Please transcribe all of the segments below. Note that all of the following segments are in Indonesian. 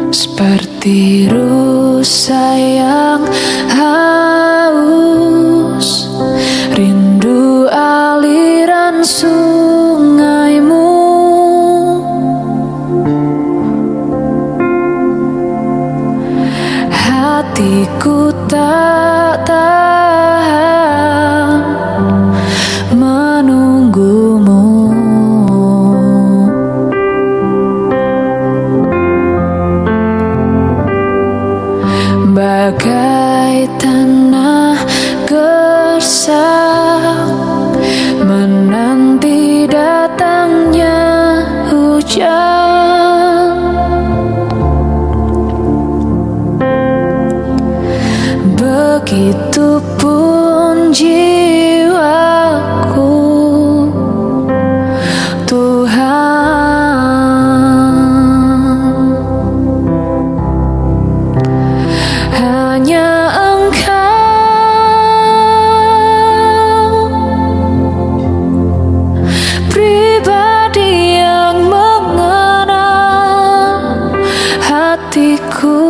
Seperti rusa yang haus, rindu aliran sungaimu. Hatiku tak tahan menunggumu. Bagai tanah gersang menanti datangnya hujan. Begitupun jiwaku, Tuhan. Hanya Engkau, pribadi yang mengenal hatiku.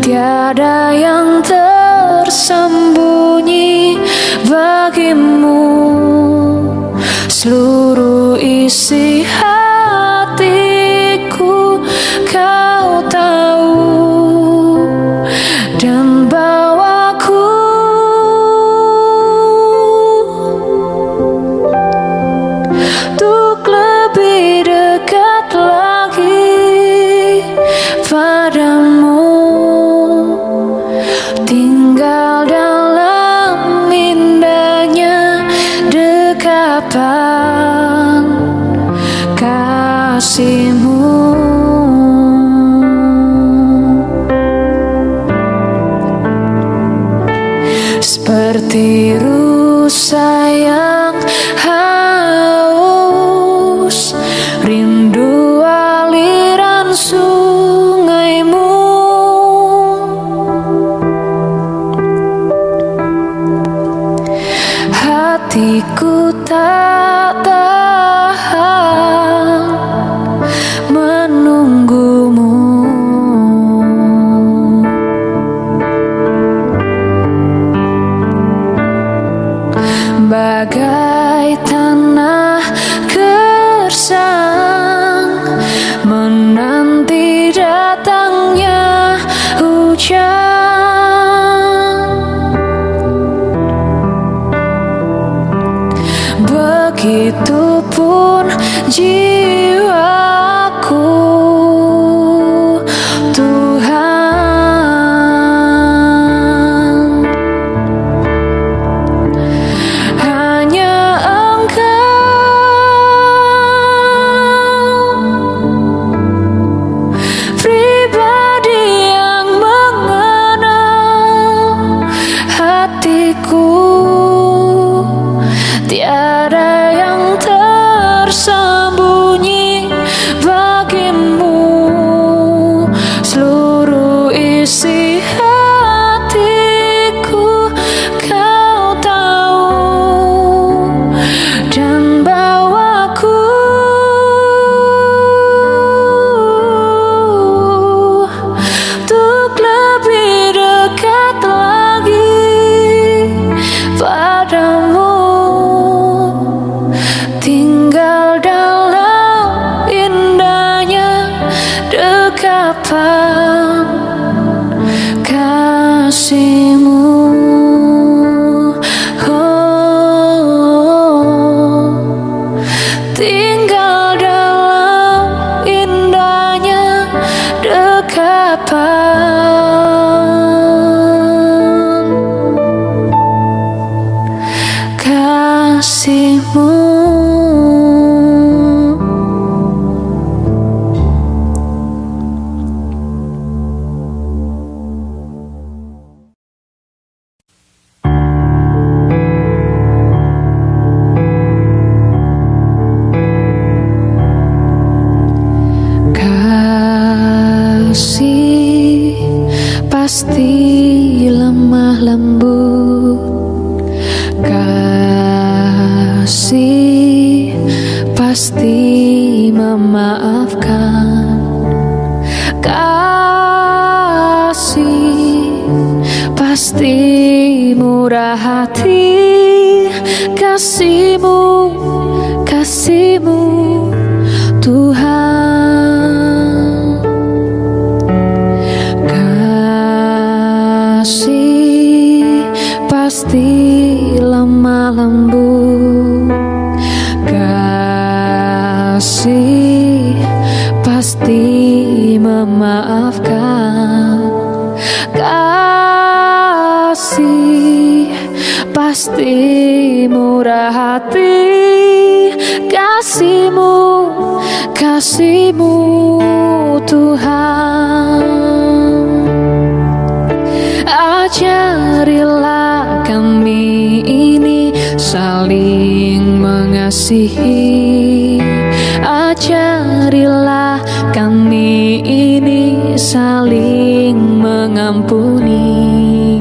Tiada yang tersembunyi bagimu, seluruh isi hatiku Kau tahu, dan bawaku untuk lebih dekat lagi padamu. Tinggal dalam indahnya dekapan kasih-Mu. Seperti rusa yang haus, rindu aliran sungaimu. Hatiku tak tahan menunggumu. Bagai tanah gersang menanti datangnya hujan. Begitupun jiwaku, Tuhan. Hanya Engkau, pribadi yang mengenal hatiku. Tiada yang tersembunyi bagimu, seluruh isi hatiku Kau tahu, dan bawaku untuk lebih dekat lagi padamu. Tinggal dalam indahnya dekapan kasih-Mu. Oh, tinggal dalam indahnya dekapan kasih-Mu. Kasih pasti lemah lembut, kasih pasti memaafkan. kasih pasti murah hati, kasih-Mu, kasih-Mu Tuhan. Kasih pasti lemah lembut, kasih pasti memaafkan, kasih pasti murah hati, kasih-Mu, kasih-Mu Tuhan. Ajarilah kami ini saling mengasihi, ajarilah kami ini saling mengampuni,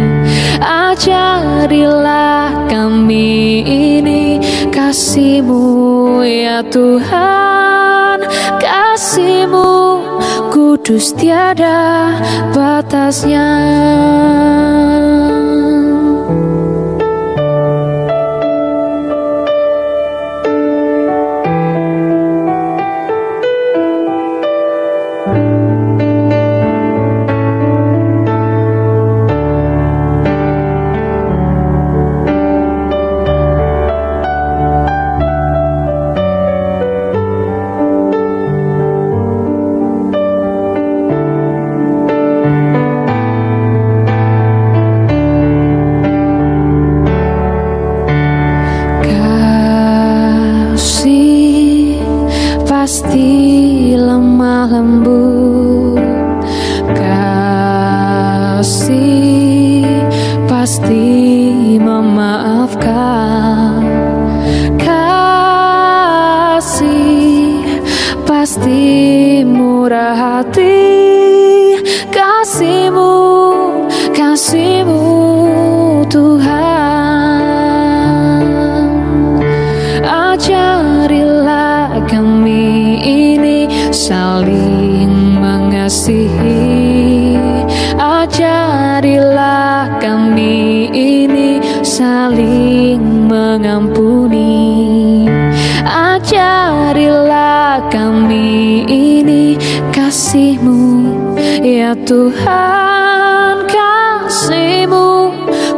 ajarilah kami ini kasih-Mu ya Tuhan, kasih-Mu kudus tiada batasnya. Pasti lemah lembut, kasih pasti memaafkan, kasih pasti murah hati, kasih-Mu, kasih-Mu Tuhan. Ajarilah kami ini saling mengasihi, ajarilah kami ini saling mengampuni, ajarilah kami ini kasih-Mu ya Tuhan, kasih-Mu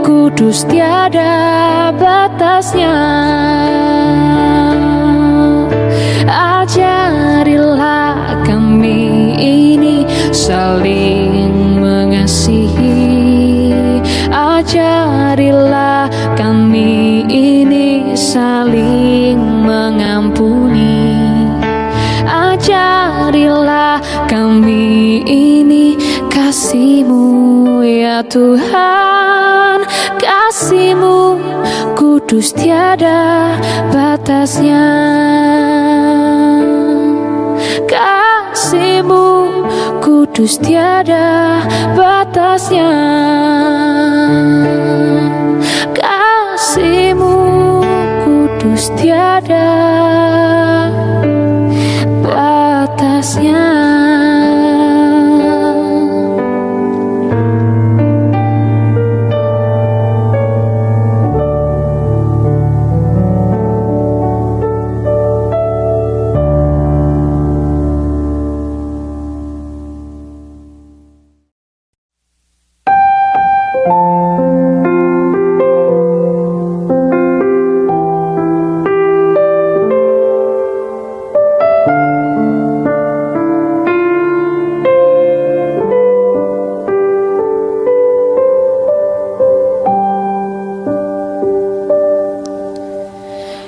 kudus tiada batasnya. Ajarilah kami ini saling mengasihi, ajarilah kami ini saling mengampuni, ajarilah kami ini kasih-Mu ya Tuhan, kasih-Mu kudus tiada batasnya, kasih-Mu kudus tiada batasnya, kasih-Mu kudus tiada batasnya.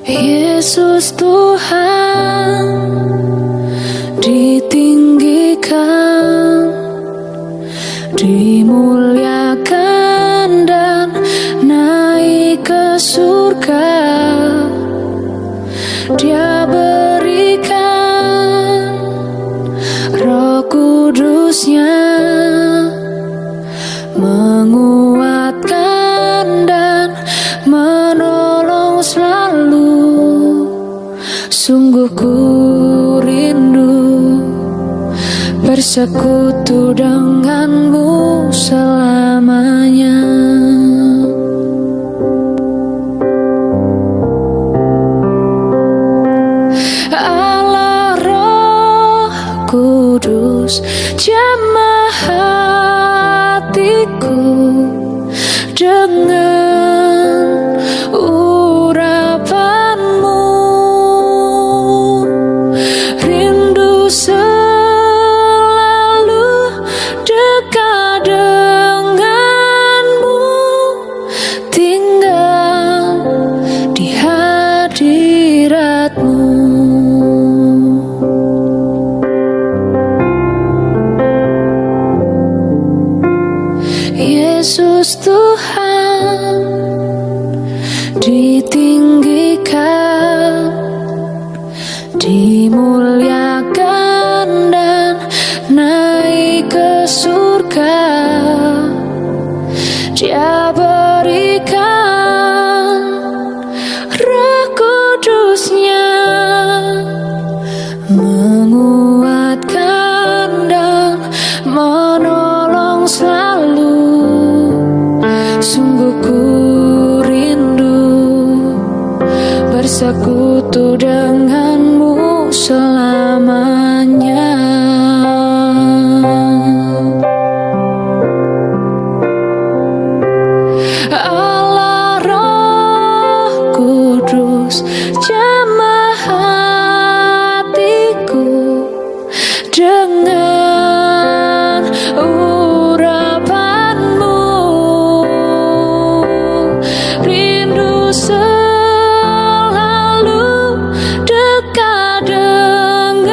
Yesus Tuhan ditinggikan, dimuliakan dan naik ke surga. Dia berikan Roh Kudus-Nya, menguatkan dan menolong selalu. Sungguh bersekutu denganmu selamanya. Allah Roh Kudus, jamah hatiku dengan urapanmu. Rindu selalu dekat denganmu, tinggal di hadiratmu. Yesus Tuhan ditinggikan, dimuliakan dan naik ke surga. Dia berikan Roh Kudusnya, menguatkan dan menolong selalu. Sungguh ku rindu bersekutu denganmu selamanya. Allah Roh Kudus, jamah hatiku dengan urapanmu. Rindu selalu dekat denganmu,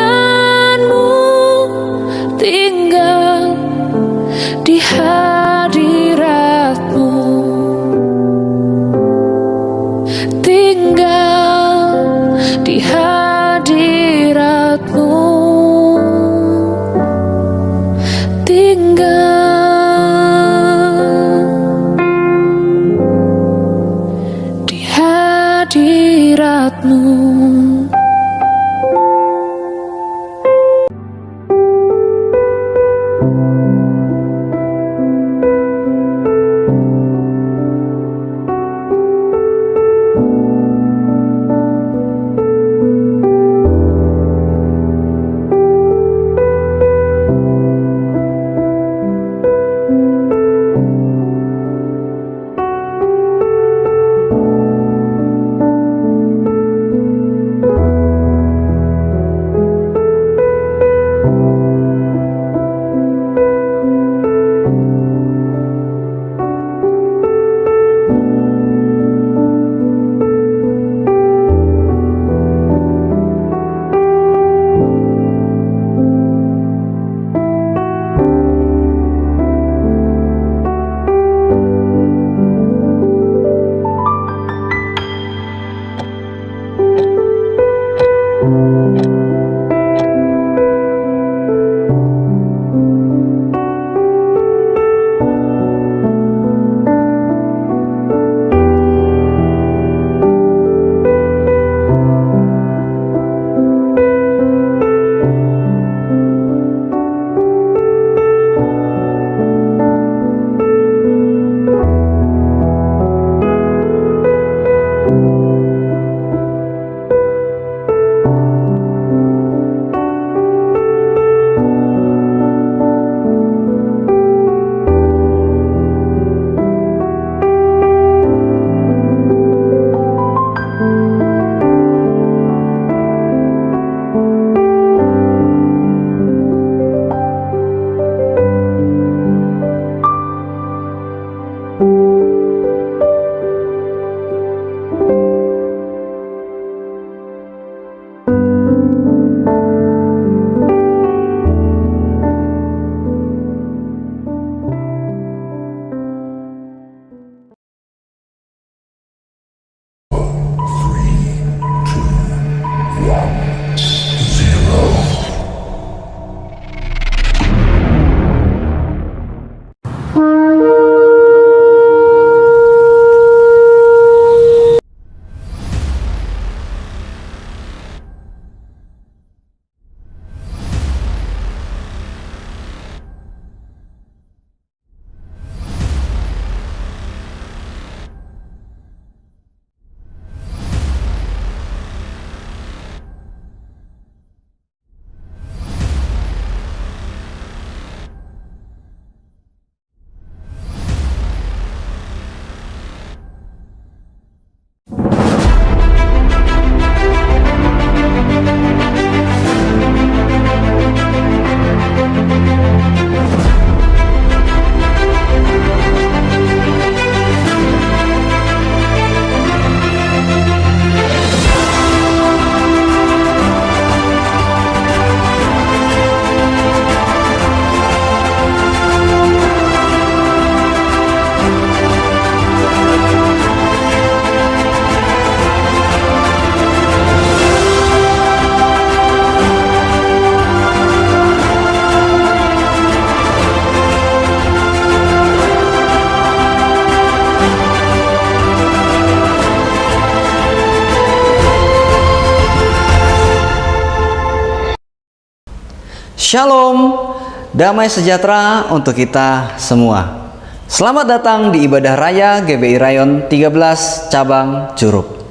Shalom, damai sejahtera untuk kita semua. Selamat datang di ibadah raya GBI Rayon 13 Cabang Curup.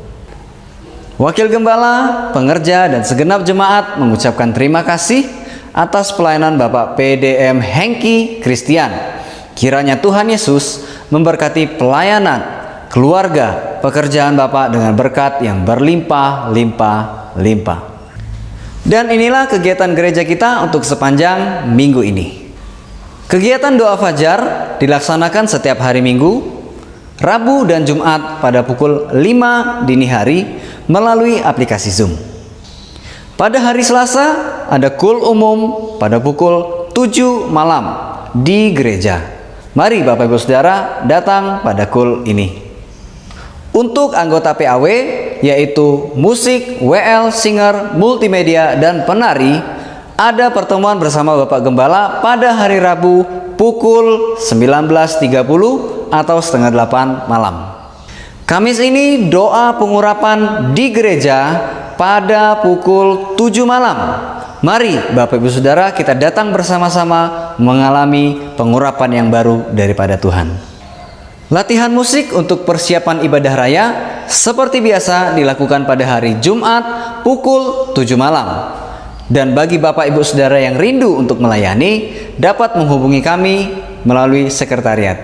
Wakil Gembala, pengerja, dan segenap jemaat mengucapkan terima kasih atas pelayanan Bapak PDM Hengki Christian. Kiranya Tuhan Yesus memberkati pelayanan, keluarga, pekerjaan Bapak dengan berkat yang berlimpah-limpah-limpah. Dan inilah kegiatan gereja kita untuk sepanjang minggu ini. Kegiatan doa fajar dilaksanakan setiap hari Minggu, Rabu dan Jumat pada pukul 5 dini hari melalui aplikasi Zoom. Pada hari Selasa ada kul umum pada pukul 7 malam di gereja. Mari Bapak Ibu Saudara datang pada kul ini. Untuk anggota PAW, yaitu musik, WL, singer, multimedia, dan penari, ada pertemuan bersama Bapak Gembala pada hari Rabu pukul 19.30 atau setengah 8 malam. Kamis ini doa pengurapan di gereja pada pukul 7 malam. Mari Bapak Ibu Saudara kita datang bersama-sama mengalami pengurapan yang baru daripada Tuhan. Latihan musik untuk persiapan ibadah raya seperti biasa dilakukan pada hari Jumat pukul 7 malam. Dan bagi Bapak Ibu Saudara yang rindu untuk melayani, dapat menghubungi kami melalui sekretariat.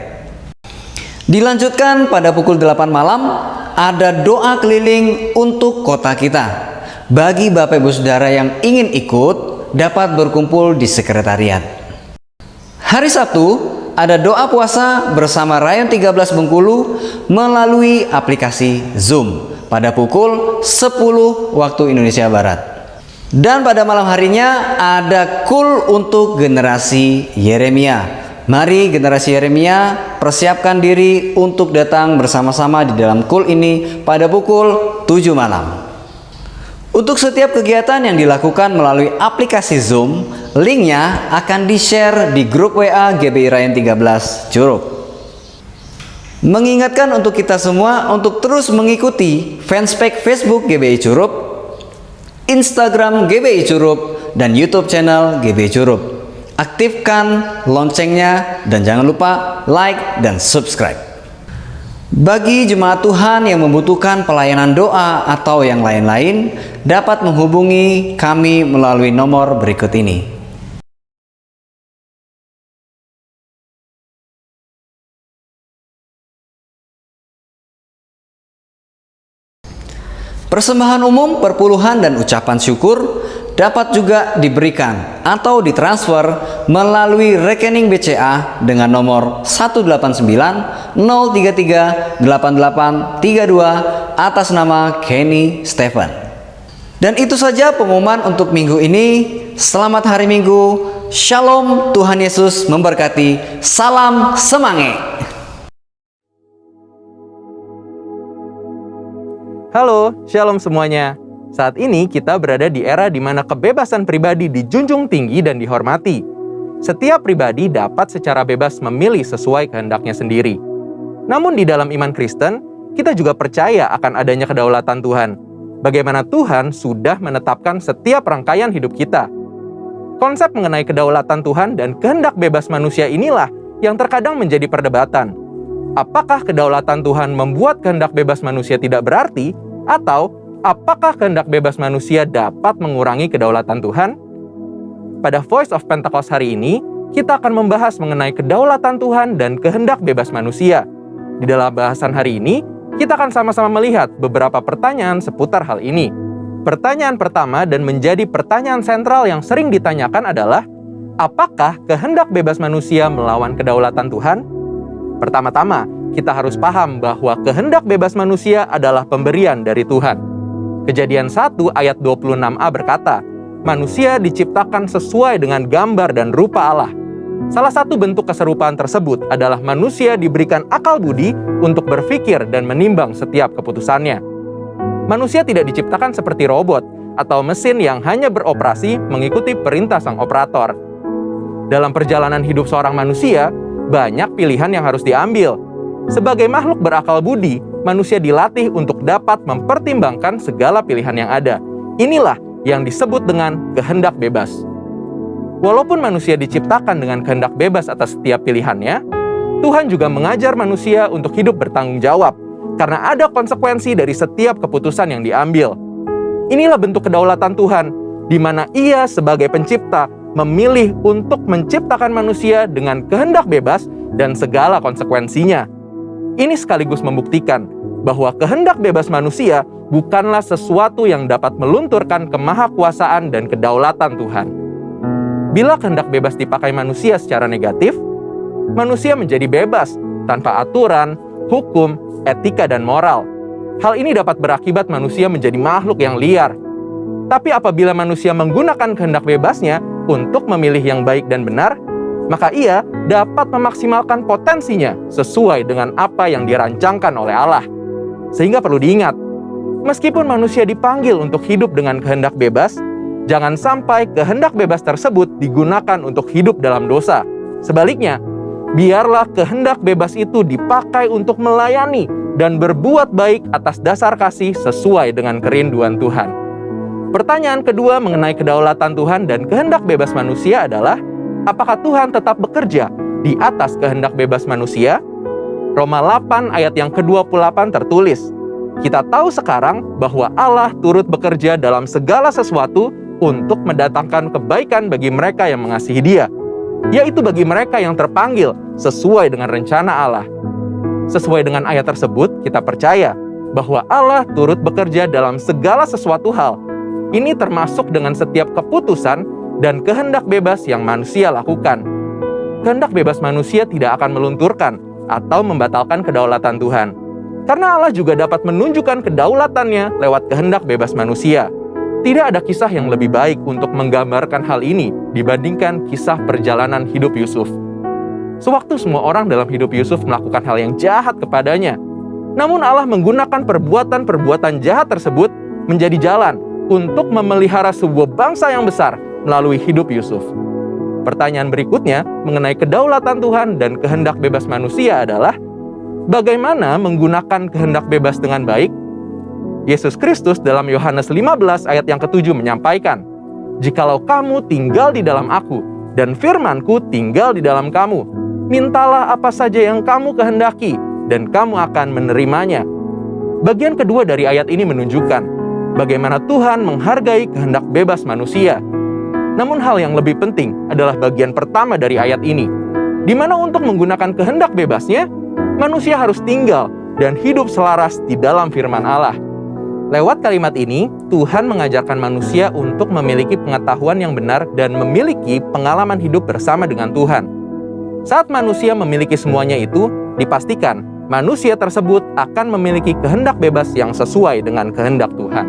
Dilanjutkan pada pukul 8 malam, ada doa keliling untuk kota kita. Bagi Bapak Ibu Saudara yang ingin ikut, dapat berkumpul di sekretariat. Hari Sabtu, ada doa puasa bersama Rayon 13 Bengkulu melalui aplikasi Zoom pada pukul 10 waktu Indonesia Barat. Dan pada malam harinya ada kul untuk generasi Yeremia. Mari generasi Yeremia persiapkan diri untuk datang bersama-sama di dalam kul ini pada pukul 7 malam. Untuk setiap kegiatan yang dilakukan melalui aplikasi Zoom, linknya akan di-share di grup WA GBI Rayon 13 Curup. Mengingatkan untuk kita semua untuk terus mengikuti fanspage Facebook GBI Curup, Instagram GBI Curup, dan YouTube channel GBI Curup. Aktifkan loncengnya dan jangan lupa like dan subscribe. Bagi jemaat Tuhan yang membutuhkan pelayanan doa atau yang lain-lain, dapat menghubungi kami melalui nomor berikut ini. Persembahan umum, perpuluhan, dan ucapan syukur dapat juga diberikan atau ditransfer melalui rekening BCA dengan nomor 189-033-8832 atas nama Kenny Stephen. Dan itu saja pengumuman untuk minggu ini. Selamat hari Minggu. Shalom, Tuhan Yesus memberkati. Salam semangat. Halo, shalom semuanya. Saat ini kita berada di era di mana kebebasan pribadi dijunjung tinggi dan dihormati. Setiap pribadi dapat secara bebas memilih sesuai kehendaknya sendiri. Namun di dalam iman Kristen, kita juga percaya akan adanya kedaulatan Tuhan. Bagaimana Tuhan sudah menetapkan setiap rangkaian hidup kita. Konsep mengenai kedaulatan Tuhan dan kehendak bebas manusia inilah yang terkadang menjadi perdebatan. Apakah kedaulatan Tuhan membuat kehendak bebas manusia tidak berarti? Atau apakah kehendak bebas manusia dapat mengurangi kedaulatan Tuhan? Pada Voice of Pentecost hari ini, kita akan membahas mengenai kedaulatan Tuhan dan kehendak bebas manusia. Di dalam bahasan hari ini, kita akan sama-sama melihat beberapa pertanyaan seputar hal ini. Pertanyaan pertama dan menjadi pertanyaan sentral yang sering ditanyakan adalah, apakah kehendak bebas manusia melawan kedaulatan Tuhan? Pertama-tama, kita harus paham bahwa kehendak bebas manusia adalah pemberian dari Tuhan. Kejadian 1 ayat 26a berkata, manusia diciptakan sesuai dengan gambar dan rupa Allah. Salah satu bentuk keserupaan tersebut adalah manusia diberikan akal budi untuk berpikir dan menimbang setiap keputusannya. Manusia tidak diciptakan seperti robot atau mesin yang hanya beroperasi mengikuti perintah sang operator. Dalam perjalanan hidup seorang manusia, banyak pilihan yang harus diambil. Sebagai makhluk berakal budi, manusia dilatih untuk dapat mempertimbangkan segala pilihan yang ada. Inilah yang disebut dengan kehendak bebas. Walaupun manusia diciptakan dengan kehendak bebas atas setiap pilihannya, Tuhan juga mengajar manusia untuk hidup bertanggung jawab, karena ada konsekuensi dari setiap keputusan yang diambil. Inilah bentuk kedaulatan Tuhan, di mana Ia sebagai pencipta memilih untuk menciptakan manusia dengan kehendak bebas dan segala konsekuensinya. Ini sekaligus membuktikan bahwa kehendak bebas manusia bukanlah sesuatu yang dapat melunturkan kemahakuasaan dan kedaulatan Tuhan. Bila kehendak bebas dipakai manusia secara negatif, manusia menjadi bebas tanpa aturan, hukum, etika, dan moral. Hal ini dapat berakibat manusia menjadi makhluk yang liar. Tapi apabila manusia menggunakan kehendak bebasnya untuk memilih yang baik dan benar, maka ia dapat memaksimalkan potensinya sesuai dengan apa yang dirancangkan oleh Allah. Sehingga perlu diingat, meskipun manusia dipanggil untuk hidup dengan kehendak bebas, jangan sampai kehendak bebas tersebut digunakan untuk hidup dalam dosa. Sebaliknya, biarlah kehendak bebas itu dipakai untuk melayani dan berbuat baik atas dasar kasih sesuai dengan kerinduan Tuhan. Pertanyaan kedua mengenai kedaulatan Tuhan dan kehendak bebas manusia adalah, apakah Tuhan tetap bekerja di atas kehendak bebas manusia? Roma 8 ayat yang ke-28 tertulis, kita tahu sekarang bahwa Allah turut bekerja dalam segala sesuatu untuk mendatangkan kebaikan bagi mereka yang mengasihi Dia, yaitu bagi mereka yang terpanggil sesuai dengan rencana Allah. Sesuai dengan ayat tersebut, kita percaya bahwa Allah turut bekerja dalam segala sesuatu hal. Ini termasuk dengan setiap keputusan dan kehendak bebas yang manusia lakukan. Kehendak bebas manusia tidak akan melunturkan atau membatalkan kedaulatan Tuhan, karena Allah juga dapat menunjukkan kedaulatannya lewat kehendak bebas manusia. Tidak ada kisah yang lebih baik untuk menggambarkan hal ini dibandingkan kisah perjalanan hidup Yusuf. Sewaktu semua orang dalam hidup Yusuf melakukan hal yang jahat kepadanya, namun Allah menggunakan perbuatan-perbuatan jahat tersebut menjadi jalan untuk memelihara sebuah bangsa yang besar melalui hidup Yusuf. Pertanyaan berikutnya mengenai kedaulatan Tuhan dan kehendak bebas manusia adalah, bagaimana menggunakan kehendak bebas dengan baik? Yesus Kristus dalam Yohanes 15 ayat yang ke-7 menyampaikan, "Jikalau kamu tinggal di dalam Aku, dan firman-Ku tinggal di dalam kamu, mintalah apa saja yang kamu kehendaki, dan kamu akan menerimanya." Bagian kedua dari ayat ini menunjukkan bagaimana Tuhan menghargai kehendak bebas manusia. Namun hal yang lebih penting adalah bagian pertama dari ayat ini, di mana untuk menggunakan kehendak bebasnya, manusia harus tinggal dan hidup selaras di dalam firman Allah. Lewat kalimat ini, Tuhan mengajarkan manusia untuk memiliki pengetahuan yang benar dan memiliki pengalaman hidup bersama dengan Tuhan. Saat manusia memiliki semuanya itu, dipastikan manusia tersebut akan memiliki kehendak bebas yang sesuai dengan kehendak Tuhan.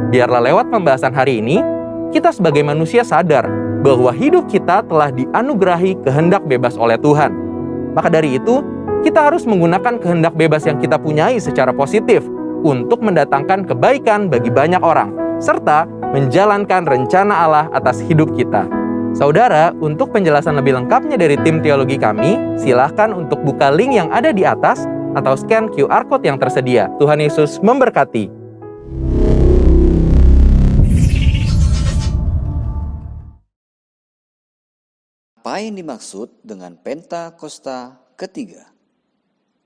Biarlah lewat pembahasan hari ini, kita sebagai manusia sadar bahwa hidup kita telah dianugerahi kehendak bebas oleh Tuhan. Maka dari itu, kita harus menggunakan kehendak bebas yang kita punyai secara positif untuk mendatangkan kebaikan bagi banyak orang, serta menjalankan rencana Allah atas hidup kita. Saudara, untuk penjelasan lebih lengkapnya dari tim teologi kami, silahkan untuk buka link yang ada di atas atau scan QR Code yang tersedia. Tuhan Yesus memberkati. Apa yang dimaksud dengan Pentakosta ketiga?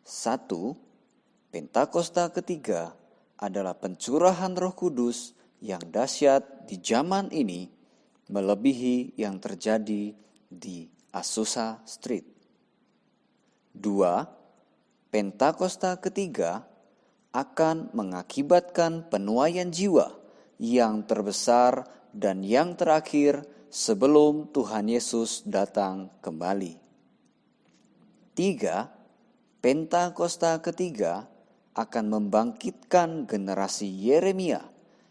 1. Pentakosta ketiga adalah pencurahan Roh Kudus yang dahsyat di zaman ini, melebihi yang terjadi di Azusa Street. 2. Pentakosta ketiga akan mengakibatkan penuaian jiwa yang terbesar dan yang terakhir sebelum Tuhan Yesus datang kembali. 3. Pentakosta ketiga akan membangkitkan generasi Yeremia,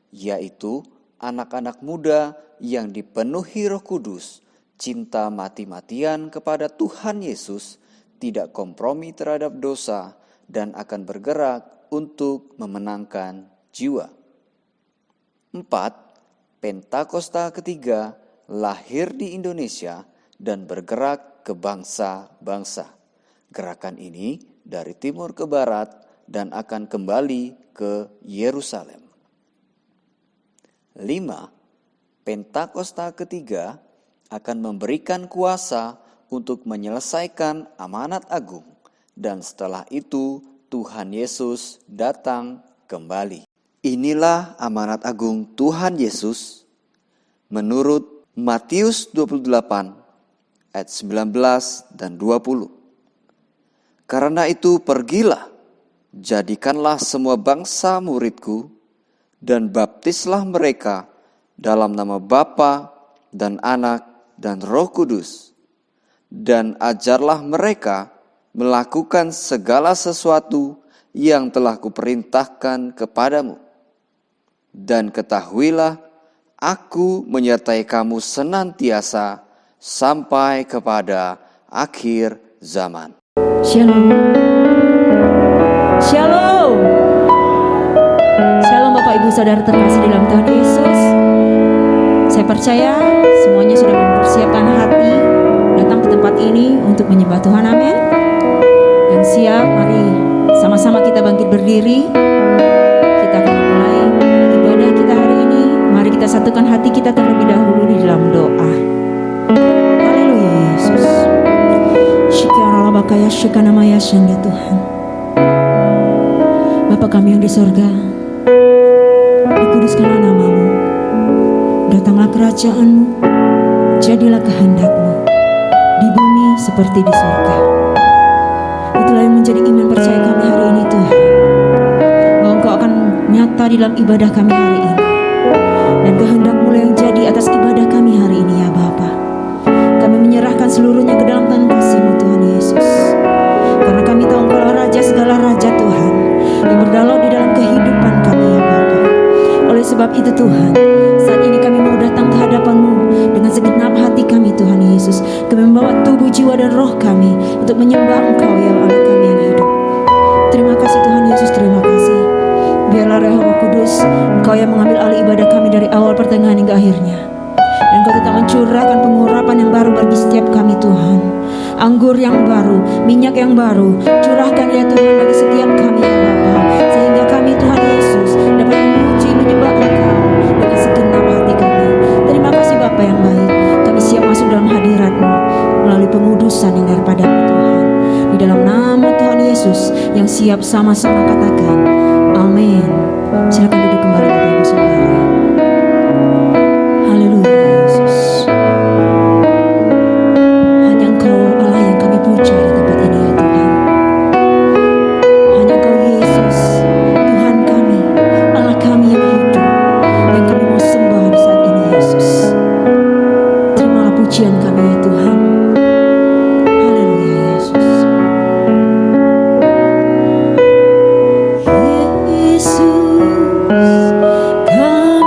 yaitu anak-anak muda yang dipenuhi Roh Kudus, cinta mati-matian kepada Tuhan Yesus, tidak kompromi terhadap dosa, dan akan bergerak untuk memenangkan jiwa. 4. Pentakosta ketiga lahir di Indonesia dan bergerak ke bangsa-bangsa. Gerakan ini dari timur ke barat dan akan kembali ke Yerusalem. 5. Pentakosta ketiga akan memberikan kuasa untuk menyelesaikan amanat agung, dan setelah itu Tuhan Yesus datang kembali. Inilah amanat agung Tuhan Yesus menurut Matius 28 ayat 19 dan 20. Karena itu pergilah, jadikanlah semua bangsa muridku, dan baptislah mereka dalam nama Bapa dan Anak dan Roh Kudus, dan ajarlah mereka melakukan segala sesuatu yang telah kuperintahkan kepadamu. Dan ketahuilah, aku menyertai kamu senantiasa sampai kepada akhir zaman. Shalom. Shalom. Shalom Bapak Ibu Saudara terkasih dalam Tuhan Yesus. Saya percaya semuanya sudah mempersiapkan hati datang ke tempat ini untuk menyembah Tuhan. Amin. Yang siap, mari sama-sama kita bangkit berdiri. Kita akan memulai ibadah kita hari ini. Mari kita satukan hati kita terlebih dahulu di dalam doa. Haleluya Yesus. Syukur bakaya syukanamaya syanda Tuhan. Bapa kami yang di sorga, dikuduskanlah namamu, datanglah kerajaanmu, jadilah kehendakmu, di bumi seperti di sorga. Itulah yang menjadi iman percaya kami hari ini Tuhan, bahwa Engkau akan nyata di dalam ibadah kami hari ini, dan kehendak-Mu yang jadi atas ibadah kami hari ini ya Bapa. Kami menyerahkan seluruhnya ke dalam tangan kasih-Mu Tuhan Yesus, karena kami tahu Engkau Raja segala Raja Tuhan, yang berdalau di dalam kehidupan kami ya Bapa. Oleh sebab itu Tuhan, saat ini kami mau datang ke hadapan-Mu dengan segenap hati kami Tuhan Yesus. Kami membawa tubuh, jiwa dan roh kami untuk menyembah Engkau ya Allah kami yang hidup. Terima kasih Tuhan Yesus, terima kasih. Biarlah Roh Kudus, Engkau yang mengambil alih ibadah kami dari awal, pertengahan hingga akhirnya. Dan Engkau tetap mencurahkan pengurapan yang baru bagi setiap kami Tuhan. Anggur yang baru, minyak yang baru, curahkan ya Tuhan bagi setiap kami ya Bapa, sehingga kami Tuhan Yesus dapat memuji menyembah Engkau dengan segenap hati kami. Terima kasih Bapa yang baik, kami siap masuk dalam hadirat-Mu melalui pengudusan yang daripada-Mu Tuhan. Di dalam nama Tuhan Yesus yang siap sama-sama katakan amin. Silakan duduk kembali Bapak Ibu Saudara. Haleluya Yesus. Hanya Engkau Allah yang kami puja di tempat ini ya Tuhan. Hanya Engkau Yesus, Tuhan kami, Allah kami yang hidup, yang kami mau sembah di saat ini Yesus. Terimalah pujian kami ya Tuhan. Haleluya Yesus. Yesus, kami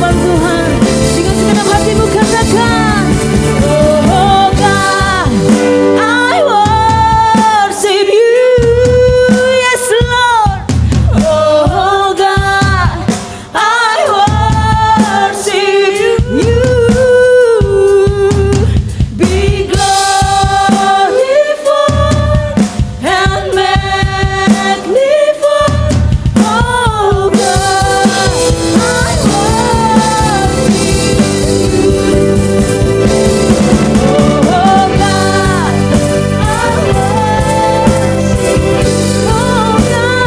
firman Tuhan. Dengan segenap hatimu katakan, oh God, I worship you. Yes Lord. Oh God, I worship you. Be glorified and magnified. Oh God, I worship you. Oh God, I worship you. Oh God,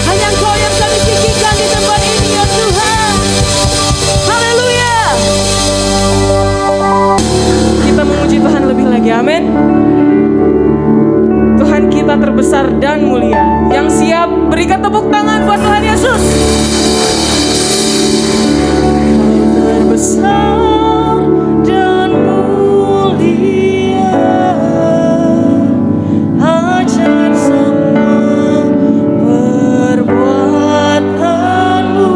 hanya Engkau yang kami tinggikan di tempat ini ya Tuhan. Haleluya. Kita memuji Tuhan lebih lagi, amin. Tuhan kita terbesar dan mulia. Yang siap berikan tepuk tangan buat Tuhan Yesus. Kau terbesar dan mulia, ajar semua perbuatanmu.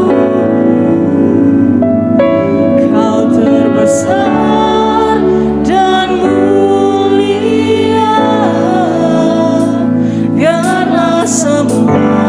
Kau terbesar dan mulia, biarlah semua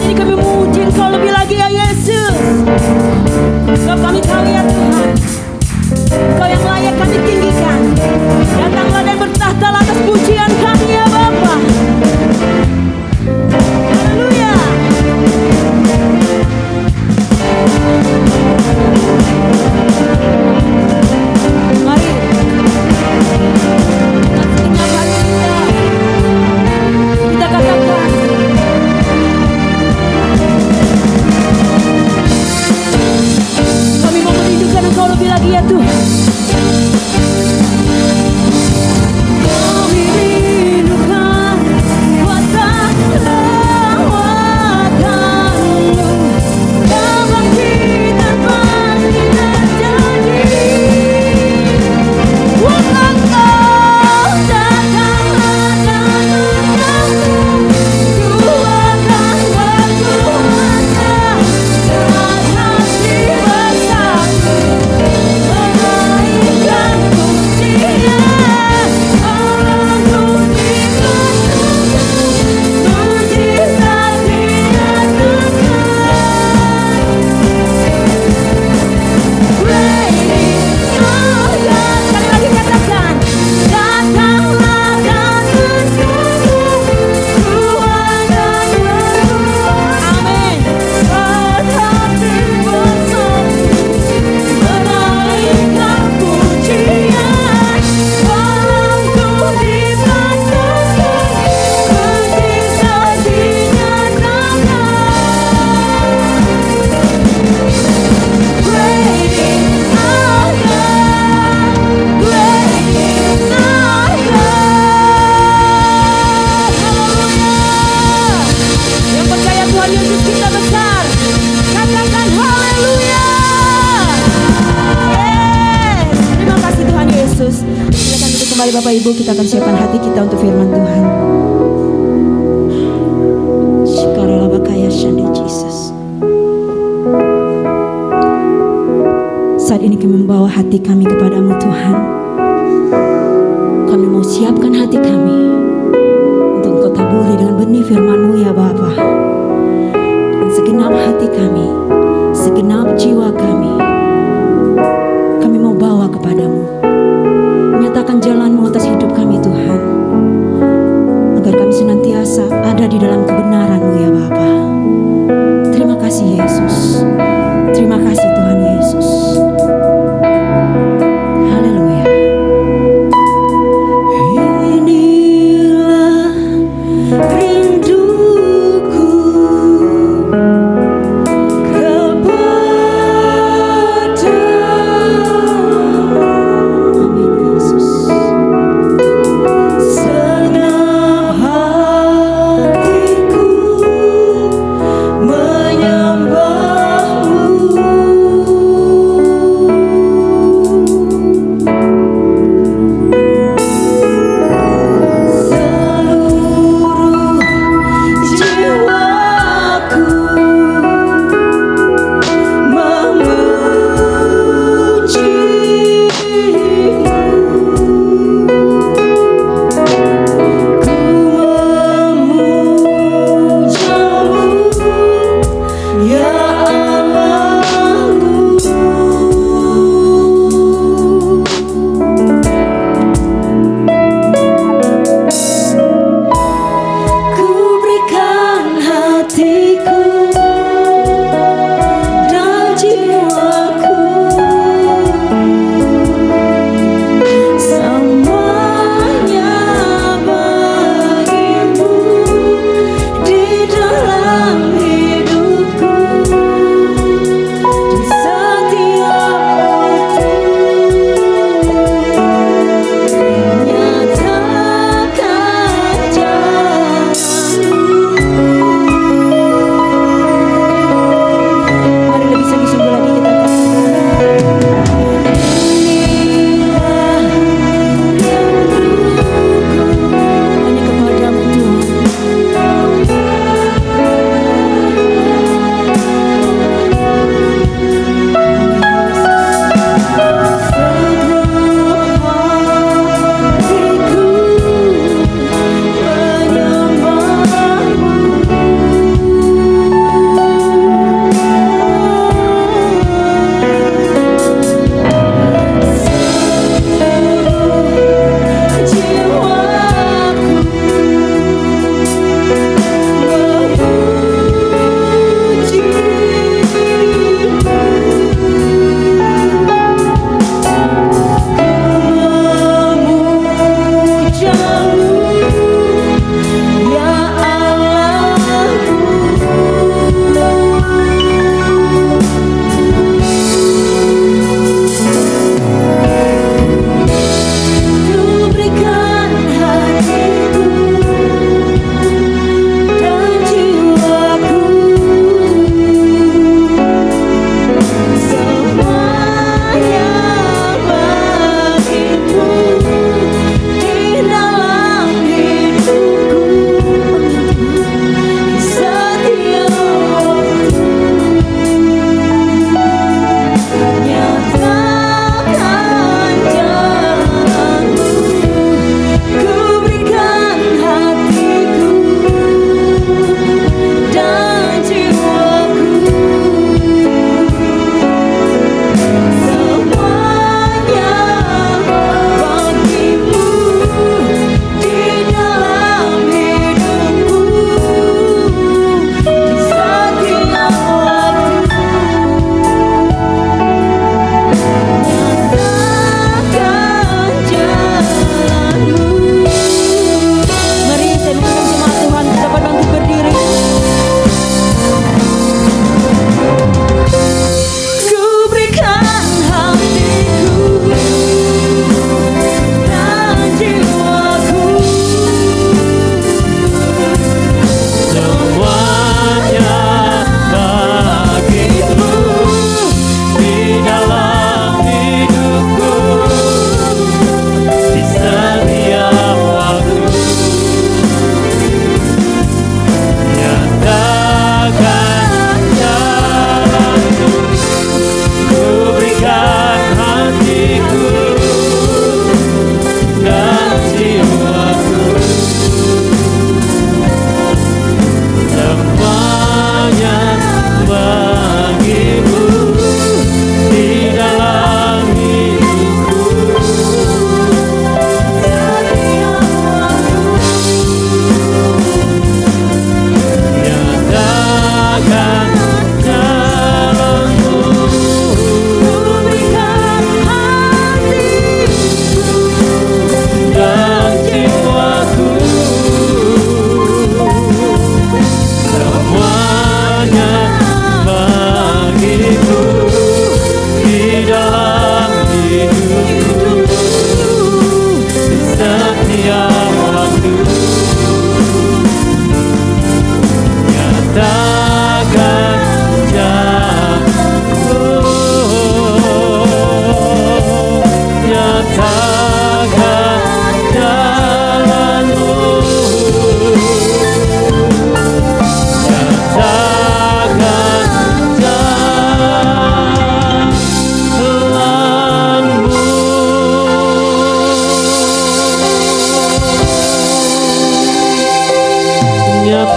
ini kami memuji Engkau lebih lagi ya Yesus. Sebab kami tahu ya Tuhan, Engkau yang layak kami tinggikan. Datanglah dan bertahta atas pujian kami ya Bapa. Haleluya. Mari dengan segenap hati kita katakan, kami mau merindukan Engkau lebih lagi ya Tuhan. Kami rindukan wajah-Mu, kebangkitan pasti terjadi. Engkau datanglah dan berkata, Ku akan berkuasa atas bersatu, menaikkan pujian. Aku diperlukan, mujizat dinyatakan. Great is our God. Sekali lagi katakan, datanglah dan bersatu, Ku akan berkuasa. Amin. Berhati bersatu, menaikkan pujian. Walau ku dipatahkan, mujizat dinyatakan. Great is our God, great is our God. Haleluya. Yang percaya Tuhan Yesus kita besar, katakan haleluya. Yes. Terima kasih Tuhan Yesus. Silakan duduk kembali Bapak Ibu, kita akan siapkan hati kita untuk firman Tuhan. Shikaralabakaya shandi Jesus. Saat ini kami membawa hati kami kepadamu Tuhan. Kami mau siapkan hati kami untuk Engkau taburi dengan benih firman-Mu ya Bapa. Dengan segenap hati kami, segenap jiwa kami mau bawa kepadamu. Nyatakan jalan-Mu atas hidup kami Tuhan, agar kami senantiasa ada di dalam kebenaran-Mu ya Bapa. Terima kasih Yesus. Terima kasih Tuhan Yesus. Haleluya. Inilah rinduku kepadamu. Amin Yesus. Segenap hatiku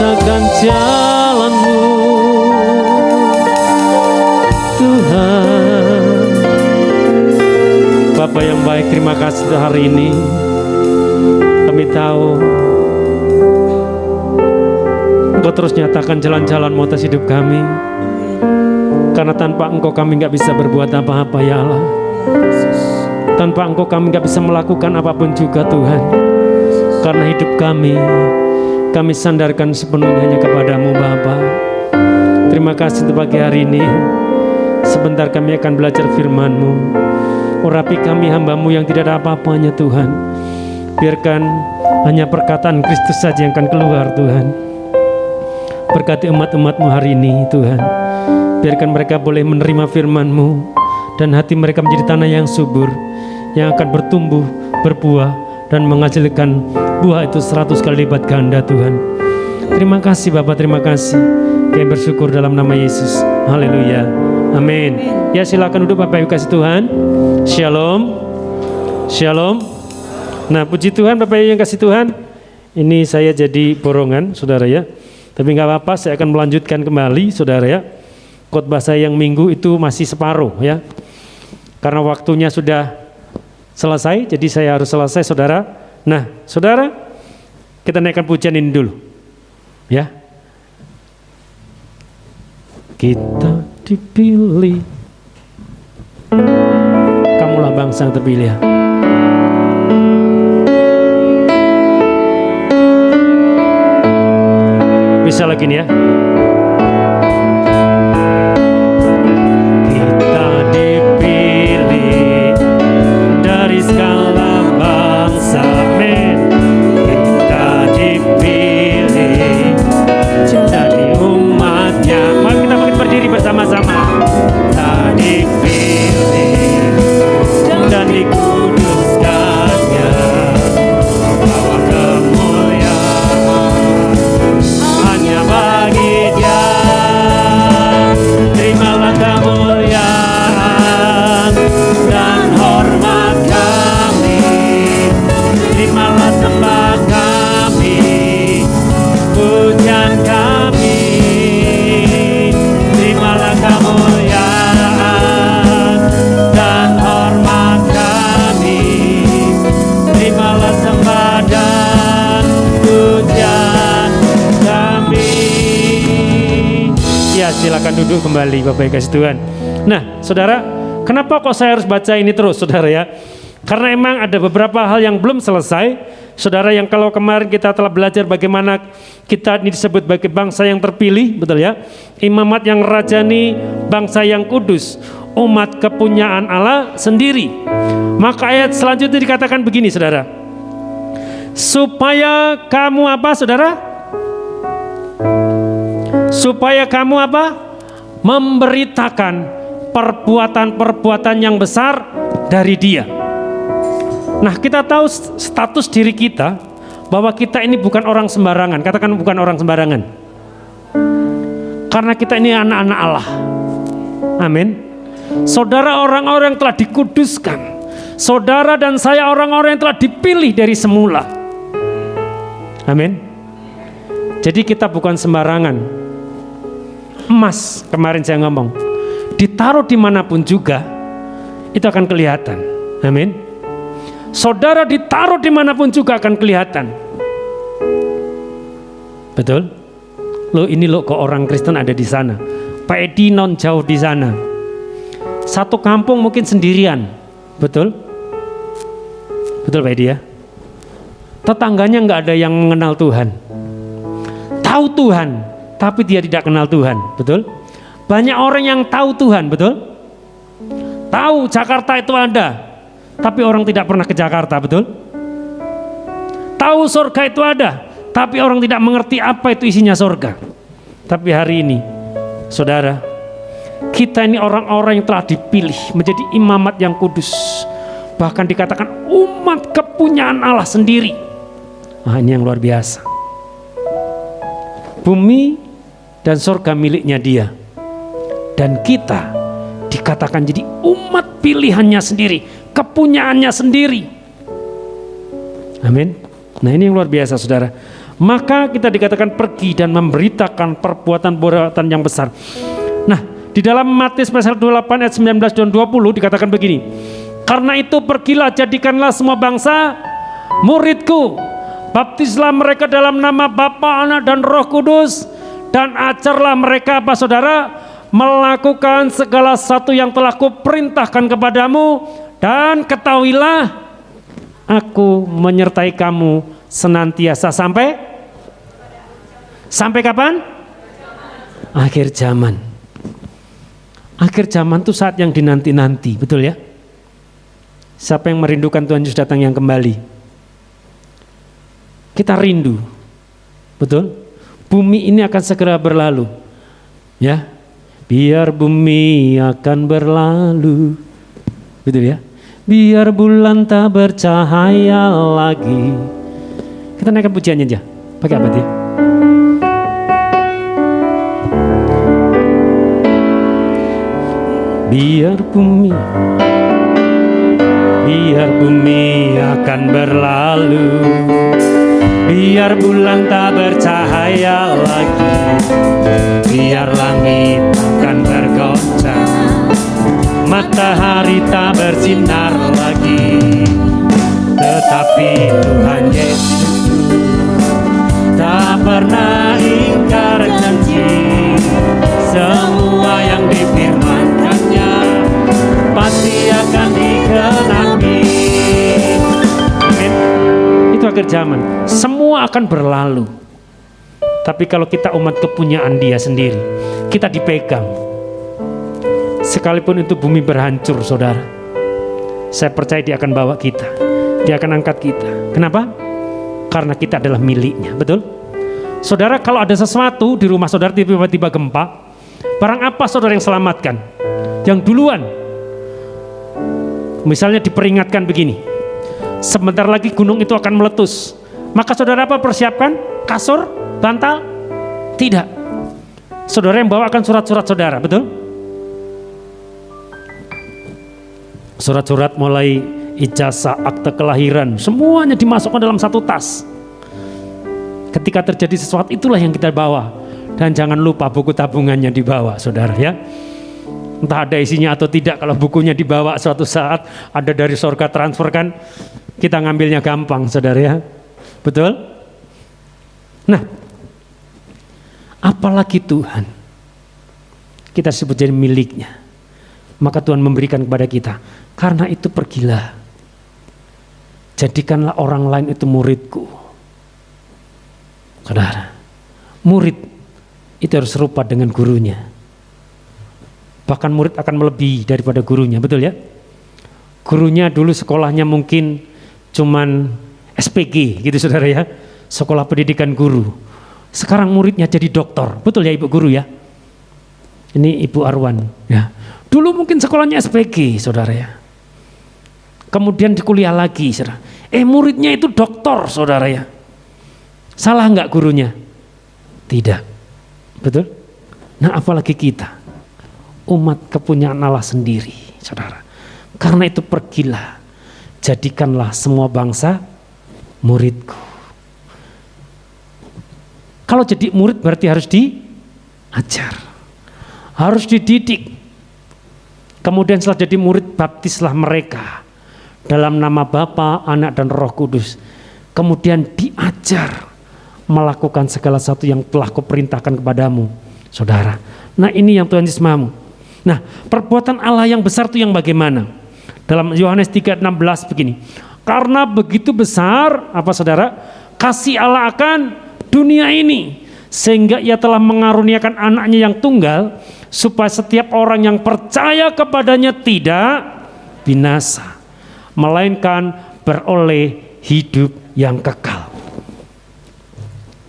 nyatakan jalan-Mu, Tuhan. Bapa yang baik, terima kasih untuk hari ini. Kami tahu Engkau terus nyatakan jalan-jalan-Mu atas hidup kami. Karena tanpa Engkau kami gak bisa berbuat apa-apa ya Allah. Tanpa Engkau kami gak bisa melakukan apapun juga Tuhan. Karena hidup kami sandarkan sepenuhnya hanya kepada-Mu Bapa. Terima kasih untuk pagi hari ini. Sebentar kami akan belajar firman-Mu. Urapi kami hamba-Mu yang tidak ada apa-apanya Tuhan. Biarkan hanya perkataan Kristus saja yang akan keluar Tuhan. Berkati umat-umat-Mu hari ini Tuhan. Biarkan mereka boleh menerima firman-Mu, dan hati mereka menjadi tanah yang subur, yang akan bertumbuh, berbuah, dan menghasilkan buah itu 100 kali lipat ganda Tuhan. Terima kasih Bapak, terima kasih. Kami bersyukur dalam nama Yesus. Haleluya. Amin. Ya silakan duduk Bapak Ibu kasih Tuhan. Shalom. Shalom. Nah puji Tuhan Bapak Ibu yang kasih Tuhan. Ini saya jadi borongan saudara ya. Tapi gak apa-apa, saya akan melanjutkan kembali saudara ya. Khotbah saya yang minggu itu masih separuh ya. Karena waktunya sudah selesai, jadi saya harus selesai saudara. Nah saudara, kita naikkan pujian ini dulu ya. Kita dipilih, kamulah bangsa yang terpilih. Bisa lagi nih ya. Kita dipilih dari segala bangsa, men. Kita dipilih dari umatnya. Mari kita makin berdiri bersama-sama. Kita dipilih dan dikuduskannya, bawa kemuliaan hanya bagi Dia. Terimalah kemuliaan dan hormat kami, terimalah sembah kami, pujian kami. Terimalah kemuliaan dan hormat kami, terimalah sembah dan pujian kami. Ya silakan duduk kembali Bapak Ibu kasih Tuhan. Nah saudara, kenapa kok saya harus baca ini terus saudara ya? Karena emang ada beberapa hal yang belum selesai saudara, yang kalau kemarin kita telah belajar bagaimana kita ini disebut sebagai bangsa yang terpilih, betul ya, imamat yang rajani, bangsa yang kudus, umat kepunyaan Allah sendiri. Maka ayat selanjutnya dikatakan begini saudara, supaya kamu apa saudara? Supaya kamu apa? Memberitakan perbuatan-perbuatan yang besar dari Dia. Nah kita tahu status diri kita, bahwa kita ini bukan orang sembarangan. Katakan bukan orang sembarangan. Karena kita ini anak-anak Allah. Amin. Saudara orang-orang yang telah dikuduskan. Saudara dan saya orang-orang yang telah dipilih dari semula. Amin. Jadi kita bukan sembarangan. Emas, kemarin saya ngomong, ditaruh dimanapun juga, itu akan kelihatan. Amin. Saudara ditaruh dimanapun juga akan kelihatan. Betul? Ini kok orang Kristen ada di sana. Pak Edi non jauh di sana. Satu kampung mungkin sendirian. Betul? Betul Pak Edi ya? Tetangganya nggak ada yang mengenal Tuhan. Tahu Tuhan, tapi dia tidak kenal Tuhan. Betul? Banyak orang yang tahu Tuhan. Betul? Tahu Jakarta itu ada, tapi orang tidak pernah ke Jakarta. Betul? Tahu surga itu ada, tapi orang tidak mengerti apa itu isinya surga. Tapi hari ini, saudara, kita ini orang-orang yang telah dipilih menjadi imamat yang kudus. Bahkan dikatakan umat kepunyaan Allah sendiri. Nah, ini yang luar biasa. Bumi dan surga miliknya Dia. Dan kita dikatakan jadi umat pilihannya sendiri, kepunyaannya sendiri. Amin. Nah ini yang luar biasa saudara. Maka kita dikatakan pergi dan memberitakan perbuatan-perbuatan yang besar. Nah, di dalam Matius pasal 28 ayat 19 dan 20 dikatakan begini. Karena itu pergilah, jadikanlah semua bangsa muridku. Baptislah mereka dalam nama Bapa, Anak dan Roh Kudus. Dan ajarlah mereka apa saudara? Melakukan segala sesuatu yang telah kuperintahkan kepadamu. Dan ketahuilah, aku menyertai kamu senantiasa sampai kapan? Akhir zaman. Akhir zaman itu saat yang dinanti-nanti, betul ya? Siapa yang merindukan Tuhan Yesus datang yang kembali? Kita rindu, betul? Bumi ini akan segera berlalu, ya. Biar bumi akan berlalu, betul ya. Biar bulan tak bercahaya lagi. Kita naikkan pujiannya aja. Pakai apa dia? Biar bumi akan berlalu, biar bulan tak bercahaya lagi, biar langit akan bergoncang, matahari tak bersinar lagi. Tetapi Tuhan Yesus tak pernah ingkar janji. Semua yang difirmankannya pasti akan digenapi. Amin. Itu akhir zaman. Semua akan berlalu. Tapi kalau kita umat kepunyaan Dia sendiri, kita dipegang. Sekalipun itu bumi berhancur, saudara, saya percaya Dia akan bawa kita. Dia akan angkat kita. Kenapa? Karena kita adalah miliknya, betul? Saudara, kalau ada sesuatu di rumah saudara tiba-tiba gempa, barang apa saudara yang selamatkan? Yang duluan. Misalnya diperingatkan begini, sebentar lagi gunung itu akan meletus. Maka saudara apa persiapkan? Kasur? Bantal? Tidak. Saudara yang bawakan surat-surat saudara, betul? Surat-surat mulai ijazah, akte kelahiran, semuanya dimasukkan dalam satu tas. Ketika terjadi sesuatu, itulah yang kita bawa. Dan jangan lupa buku tabungannya dibawa, saudara ya. Entah ada isinya atau tidak, kalau bukunya dibawa suatu saat ada dari surga transfer kan, kita ngambilnya gampang, saudara ya. Betul? Nah, apalagi Tuhan kita sebut jadi miliknya, maka Tuhan memberikan kepada kita. Karena itu pergilah, jadikanlah orang lain itu muridku. Saudara, murid itu harus serupa dengan gurunya. Bahkan murid akan melebihi daripada gurunya, betul ya? Gurunya dulu sekolahnya mungkin cuman SPG gitu, saudara ya, sekolah pendidikan guru. Sekarang muridnya jadi doktor, betul ya Ibu Guru ya? Ini Ibu Arwan ya. Dulu mungkin sekolahnya SPG, saudara ya. Kemudian di kuliah lagi, saudara. Muridnya itu doktor, saudara ya. Salah nggak gurunya? Tidak, betul? Nah, apalagi kita, umat kepunyaan Allah sendiri, saudara. Karena itu pergilah, jadikanlah semua bangsa muridku. Kalau jadi murid berarti harus diajar, harus dididik. Kemudian setelah jadi murid, baptislah mereka dalam nama Bapa, Anak dan Roh Kudus. Kemudian diajar melakukan segala sesuatu yang telah kuperintahkan kepadamu, saudara. Nah, ini yang Tuhan Yesus mau. Nah, perbuatan Allah yang besar itu yang bagaimana? Dalam Yohanes 3:16 begini. Karena begitu besar, apa saudara, kasih Allah akan dunia ini, sehingga Ia telah mengaruniakan anaknya yang tunggal, supaya setiap orang yang percaya kepadanya tidak binasa, melainkan beroleh hidup yang kekal.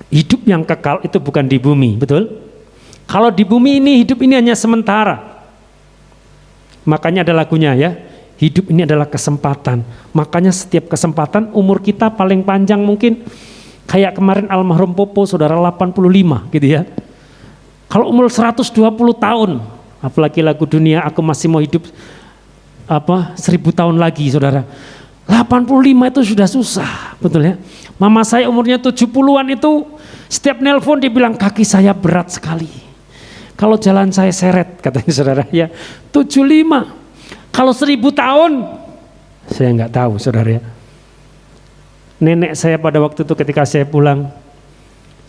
Hidup yang kekal itu bukan di bumi, betul? Kalau di bumi ini, hidup ini hanya sementara. Makanya ada lagunya ya, hidup ini adalah kesempatan. Makanya setiap kesempatan, umur kita paling panjang mungkin kayak kemarin almarhum Popo, saudara, 85 gitu ya. Kalau umur 120 tahun, apalagi lagu dunia, aku masih mau hidup 1000 tahun lagi, saudara. 85 itu sudah susah, betul ya. Mama saya umurnya 70-an itu setiap nelpon dia bilang kaki saya berat sekali. Kalau jalan saya seret, katanya saudara ya. 75. Kalau 1000 tahun, saya nggak tahu saudara ya. Nenek saya pada waktu itu ketika saya pulang,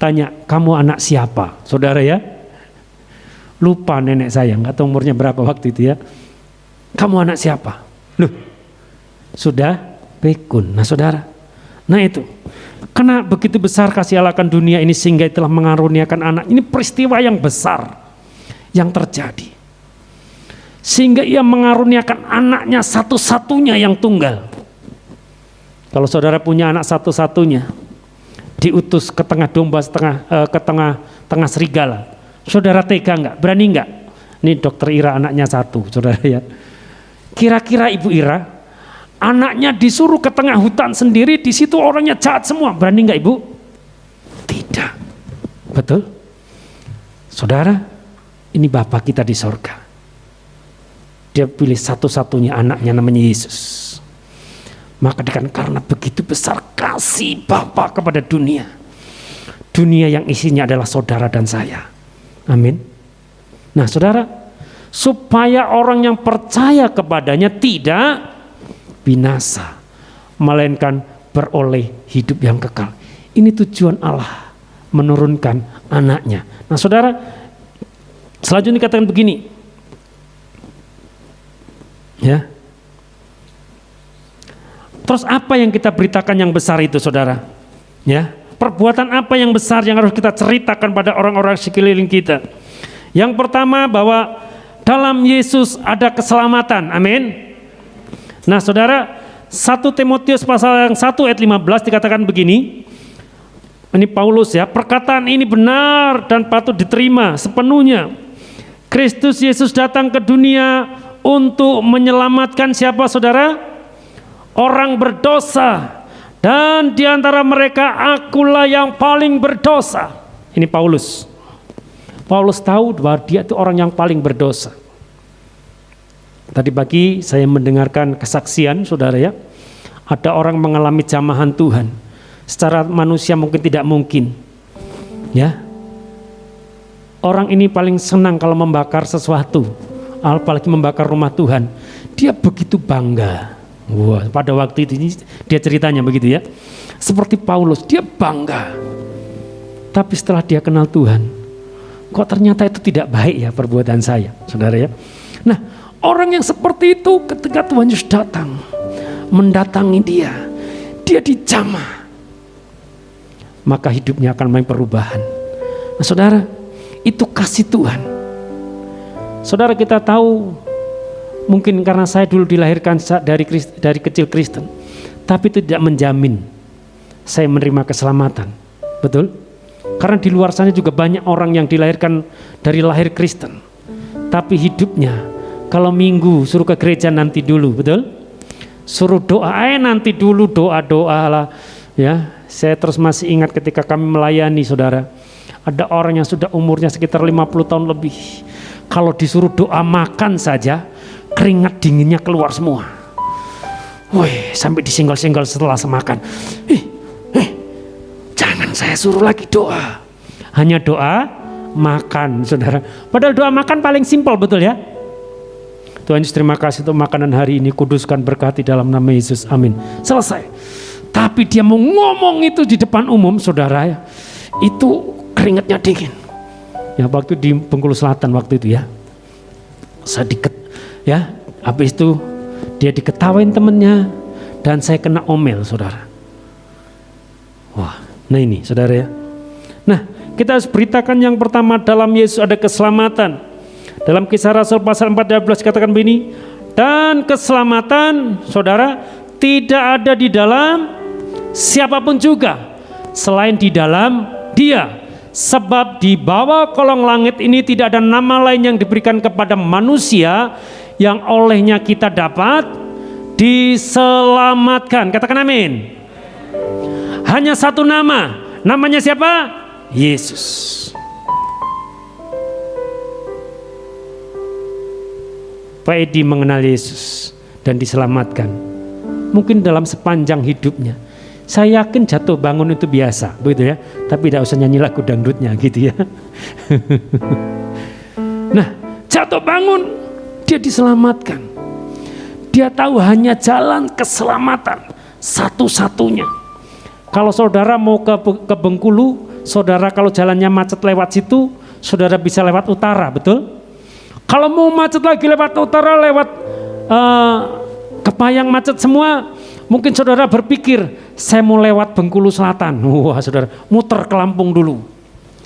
tanya, kamu anak siapa? Saudara ya. Lupa nenek saya, nggak tahu umurnya berapa waktu itu ya. Kamu anak siapa? Loh, sudah pikun. Nah saudara, nah itu karena begitu besar kasih Allah akan dunia ini sehingga telah mengaruniakan anak. Ini peristiwa yang besar yang terjadi sehingga ia mengaruniakan anaknya satu-satunya yang tunggal. Kalau saudara punya anak satu-satunya diutus ke tengah domba, ke tengah serigala, saudara tega nggak? Berani nggak? Ini dokter Ira anaknya satu, saudara ya. Kira-kira Ibu Ira anaknya disuruh ke tengah hutan sendiri, di situ orangnya jahat semua, berani nggak Ibu? Tidak. Betul? Saudara, ini Bapak kita di sorga. Dia pilih satu-satunya anaknya namanya Yesus. Maka karena begitu besar kasih Bapa kepada dunia. Dunia yang isinya adalah saudara dan saya. Amin. Nah saudara, supaya orang yang percaya kepadanya tidak binasa, melainkan beroleh hidup yang kekal. Ini tujuan Allah menurunkan anaknya. Nah saudara, selanjutnya dikatakan begini, ya. Terus apa yang kita beritakan yang besar itu saudara? Ya, perbuatan apa yang besar yang harus kita ceritakan pada orang-orang sekeliling kita? Yang pertama bahwa dalam Yesus ada keselamatan. Amin. Nah saudara, 1 Timotius pasal yang 1 ayat 15 dikatakan begini. Ini Paulus ya, perkataan ini benar dan patut diterima sepenuhnya. Kristus Yesus datang ke dunia untuk menyelamatkan siapa saudara? Orang berdosa, dan di antara mereka akulah yang paling berdosa. Ini Paulus. Paulus tahu bahwa dia itu orang yang paling berdosa. Tadi pagi saya mendengarkan kesaksian saudara ya. Ada orang mengalami jamahan Tuhan. Secara manusia mungkin tidak mungkin. Ya. Orang ini paling senang kalau membakar sesuatu, apalagi membakar rumah Tuhan. Dia begitu bangga. Wah, pada waktu itu dia ceritanya begitu ya. Seperti Paulus, dia bangga. Tapi setelah dia kenal Tuhan, kok ternyata itu tidak baik ya perbuatan saya, saudara ya. Nah, orang yang seperti itu ketika Tuhan Yesus datang, mendatangi dia dijamah, maka hidupnya akan mengalami perubahan. Nah saudara, itu kasih Tuhan. Saudara, kita tahu mungkin karena saya dulu dilahirkan dari kecil Kristen, tapi itu tidak menjamin saya menerima keselamatan. Betul? Karena di luar sana juga banyak orang yang dilahirkan dari lahir Kristen, tapi hidupnya kalau minggu suruh ke gereja nanti dulu, betul? Suruh doa, nanti dulu doa lah. Ya, saya terus masih ingat ketika kami melayani saudara, ada orang yang sudah umurnya sekitar 50 tahun lebih. Kalau disuruh doa makan saja, keringat dinginnya keluar semua. Wih, sampai disinggol-singgol setelah semakan. Jangan saya suruh lagi doa. Hanya doa makan saudara. Padahal doa makan paling simpel, betul ya? Tuhan Yesus, terima kasih untuk makanan hari ini, kuduskan berkati dalam nama Yesus, amin. Selesai. Tapi dia mau ngomong itu di depan umum saudara ya, itu keringatnya dingin. Ya waktu di Bengkulu Selatan waktu itu ya, saya ya, habis itu dia diketawain temennya dan saya kena omel saudara. Wah, nah ini saudara ya. Nah, kita harus beritakan yang pertama, dalam Yesus ada keselamatan. Dalam Kisah Rasul pasal 14 katakan begini, dan keselamatan saudara tidak ada di dalam siapapun juga selain di dalam Dia, sebab di bawah kolong langit ini tidak ada nama lain yang diberikan kepada manusia yang olehnya kita dapat diselamatkan. Katakan amin. Hanya satu nama, namanya siapa? Yesus. Pak Edi mengenal Yesus dan diselamatkan. mungkin dalam sepanjang hidupnya. Saya yakin jatuh bangun itu biasa, begitu ya. Tapi tidak usah nyanyi lagu dangdutnya gitu ya. Nah, jatuh bangun, dia diselamatkan. Dia tahu hanya jalan keselamatan satu-satunya. Kalau saudara mau ke Bengkulu, saudara kalau jalannya macet lewat situ, saudara bisa lewat utara, betul? Kalau mau macet lagi lewat utara, lewat Kepayang macet semua, mungkin saudara berpikir, saya mau lewat Bengkulu Selatan. Wah saudara, muter ke Lampung dulu.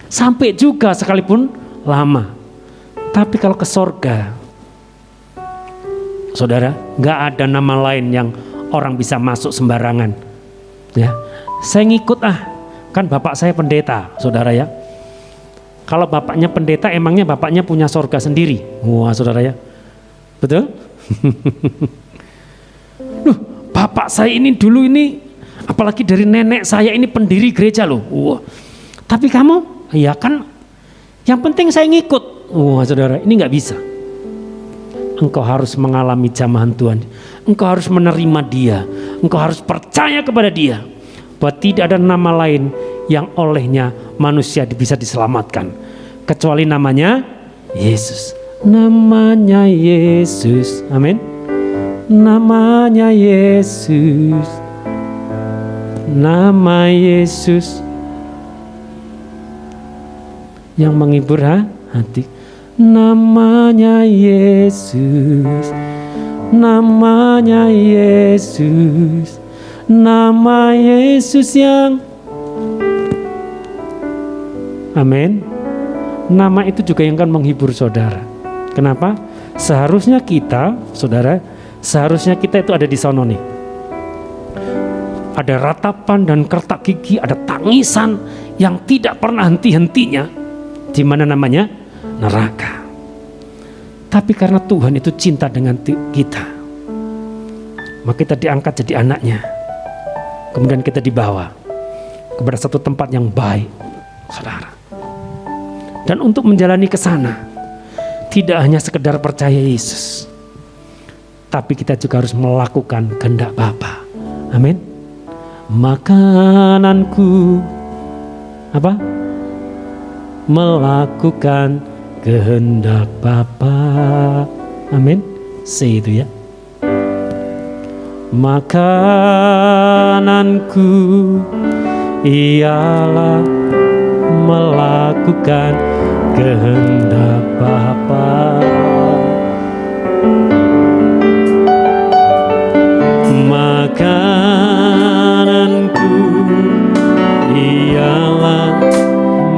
Sampai juga sekalipun lama. Tapi kalau ke sorga, saudara, nggak ada nama lain yang orang bisa masuk sembarangan. Ya, saya ngikut kan bapak saya pendeta, saudara ya. Kalau bapaknya pendeta, emangnya bapaknya punya sorga sendiri? Wah saudara ya, betul? Loh, bapak saya ini dulu ini, apalagi dari nenek saya ini pendiri gereja loh. Wah, tapi kamu, ya kan, yang penting saya ngikut. Wah saudara, ini nggak bisa. Engkau harus mengalami jamahan Tuhan. Engkau harus menerima Dia. Engkau harus percaya kepada Dia. Bahwa tidak ada nama lain yang olehnya manusia bisa diselamatkan. Kecuali namanya Yesus. Namanya Yesus. Amin. Namanya Yesus. Nama Yesus yang menghibur hati. Namanya Yesus. Namanya Yesus. Nama Yesus yang amin. Nama itu juga yang akan menghibur saudara. Kenapa? Seharusnya kita, saudara, seharusnya kita itu ada di sono nih. Ada ratapan dan kertak gigi, ada tangisan yang tidak pernah henti-hentinya. Di mana namanya? Neraka. Tapi karena Tuhan itu cinta dengan kita, maka kita diangkat jadi anaknya. Kemudian kita dibawa kepada satu tempat yang baik, saudara. Dan untuk menjalani ke sana, tidak hanya sekedar percaya Yesus, tapi kita juga harus melakukan kehendak Bapa. Amin. Makananku apa? Melakukan kehendak Bapa. Amin. Say itu ya. Makananku ialah melakukan kehendak Bapa. Makananku ialah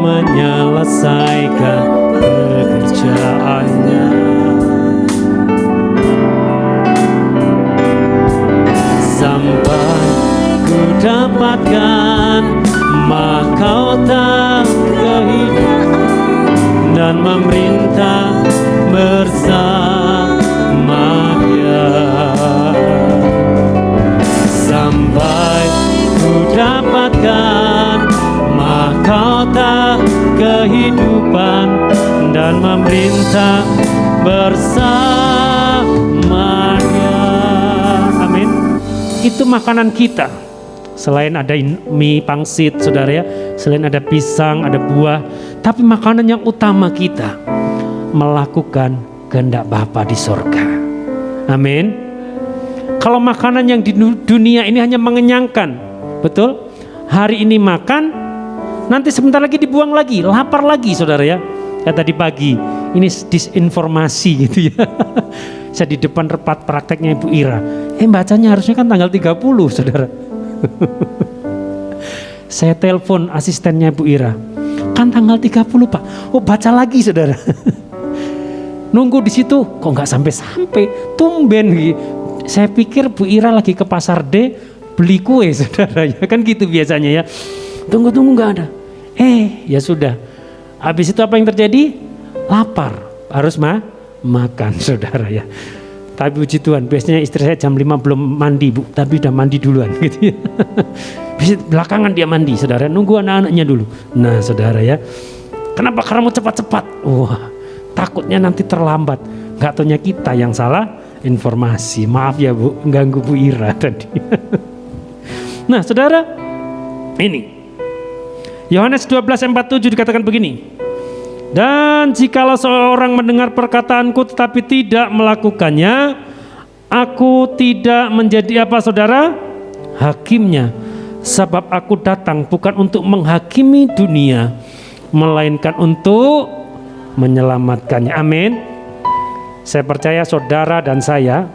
menyelesaikan pekerjaannya. Sampai ku dapatkan mahkota kehidupan dan memerintah bersama Dia. Sampai ku dapatkan mahkota kehidupan dan memerintah bersama Dia. Amin. Itu makanan kita. Selain ada mie pangsit, saudara ya, selain ada pisang, ada buah, tapi makanan yang utama kita melakukan kehendak Bapa di sorga. Amin. Kalau makanan yang di dunia ini hanya mengenyangkan, betul? Hari ini makan, nanti sebentar lagi dibuang lagi, lapar lagi, saudara ya. Kayak tadi pagi, ini disinformasi gitu ya. Saya di depan tempat prakteknya Ibu Ira. Bacanya harusnya kan tanggal 30, saudara. Saya telepon asistennya Bu Ira, kan tanggal 30 Pak. Oh baca lagi saudara. Nunggu di situ kok nggak sampai tumben. Saya pikir Bu Ira lagi ke pasar D beli kue saudara ya, kan gitu biasanya ya. Tunggu nggak ada. Ya sudah. Habis itu apa yang terjadi? Lapar, harus makan saudara ya. Tapi puji Tuhan, biasanya istri saya jam 5 belum mandi Bu, tapi udah mandi duluan gitu ya. Belakangan dia mandi, saudara, nunggu anak-anaknya dulu. Nah saudara ya, kenapa? Karena mau cepat-cepat. Wah, takutnya nanti terlambat. Gak taunya kita yang salah, informasi. Maaf ya Bu, ganggu Bu Ira tadi. Nah saudara, ini Yohanes 12:47 dikatakan begini. Dan jikalau seorang mendengar perkataanku tetapi tidak melakukannya, aku tidak menjadi apa saudara? Hakimnya. Sebab aku datang bukan untuk menghakimi dunia, melainkan untuk menyelamatkannya. Amin. Saya percaya saudara dan saya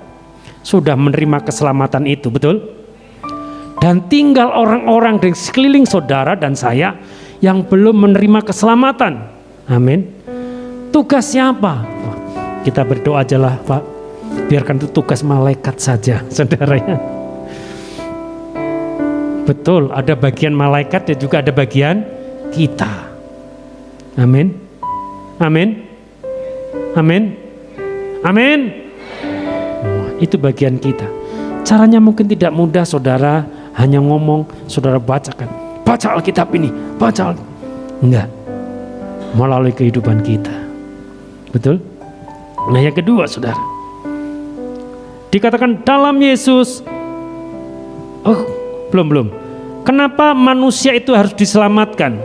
sudah menerima keselamatan itu, betul? Dan tinggal orang-orang di sekeliling saudara dan saya yang belum menerima keselamatan. Amin. Tugas siapa? Kita berdoa aja lah Pak. Biarkan itu tugas malaikat saja, saudara ya. Betul, ada bagian malaikat dan juga ada bagian kita. Amin. Amin. Amin. Amin. Itu bagian kita. Caranya mungkin tidak mudah saudara, hanya ngomong, saudara bacakan. Baca Alkitab ini, baca Alkitab. Enggak. Melalui kehidupan kita. Betul? Nah yang kedua saudara. Dikatakan dalam Yesus. Belum. Kenapa manusia itu harus diselamatkan?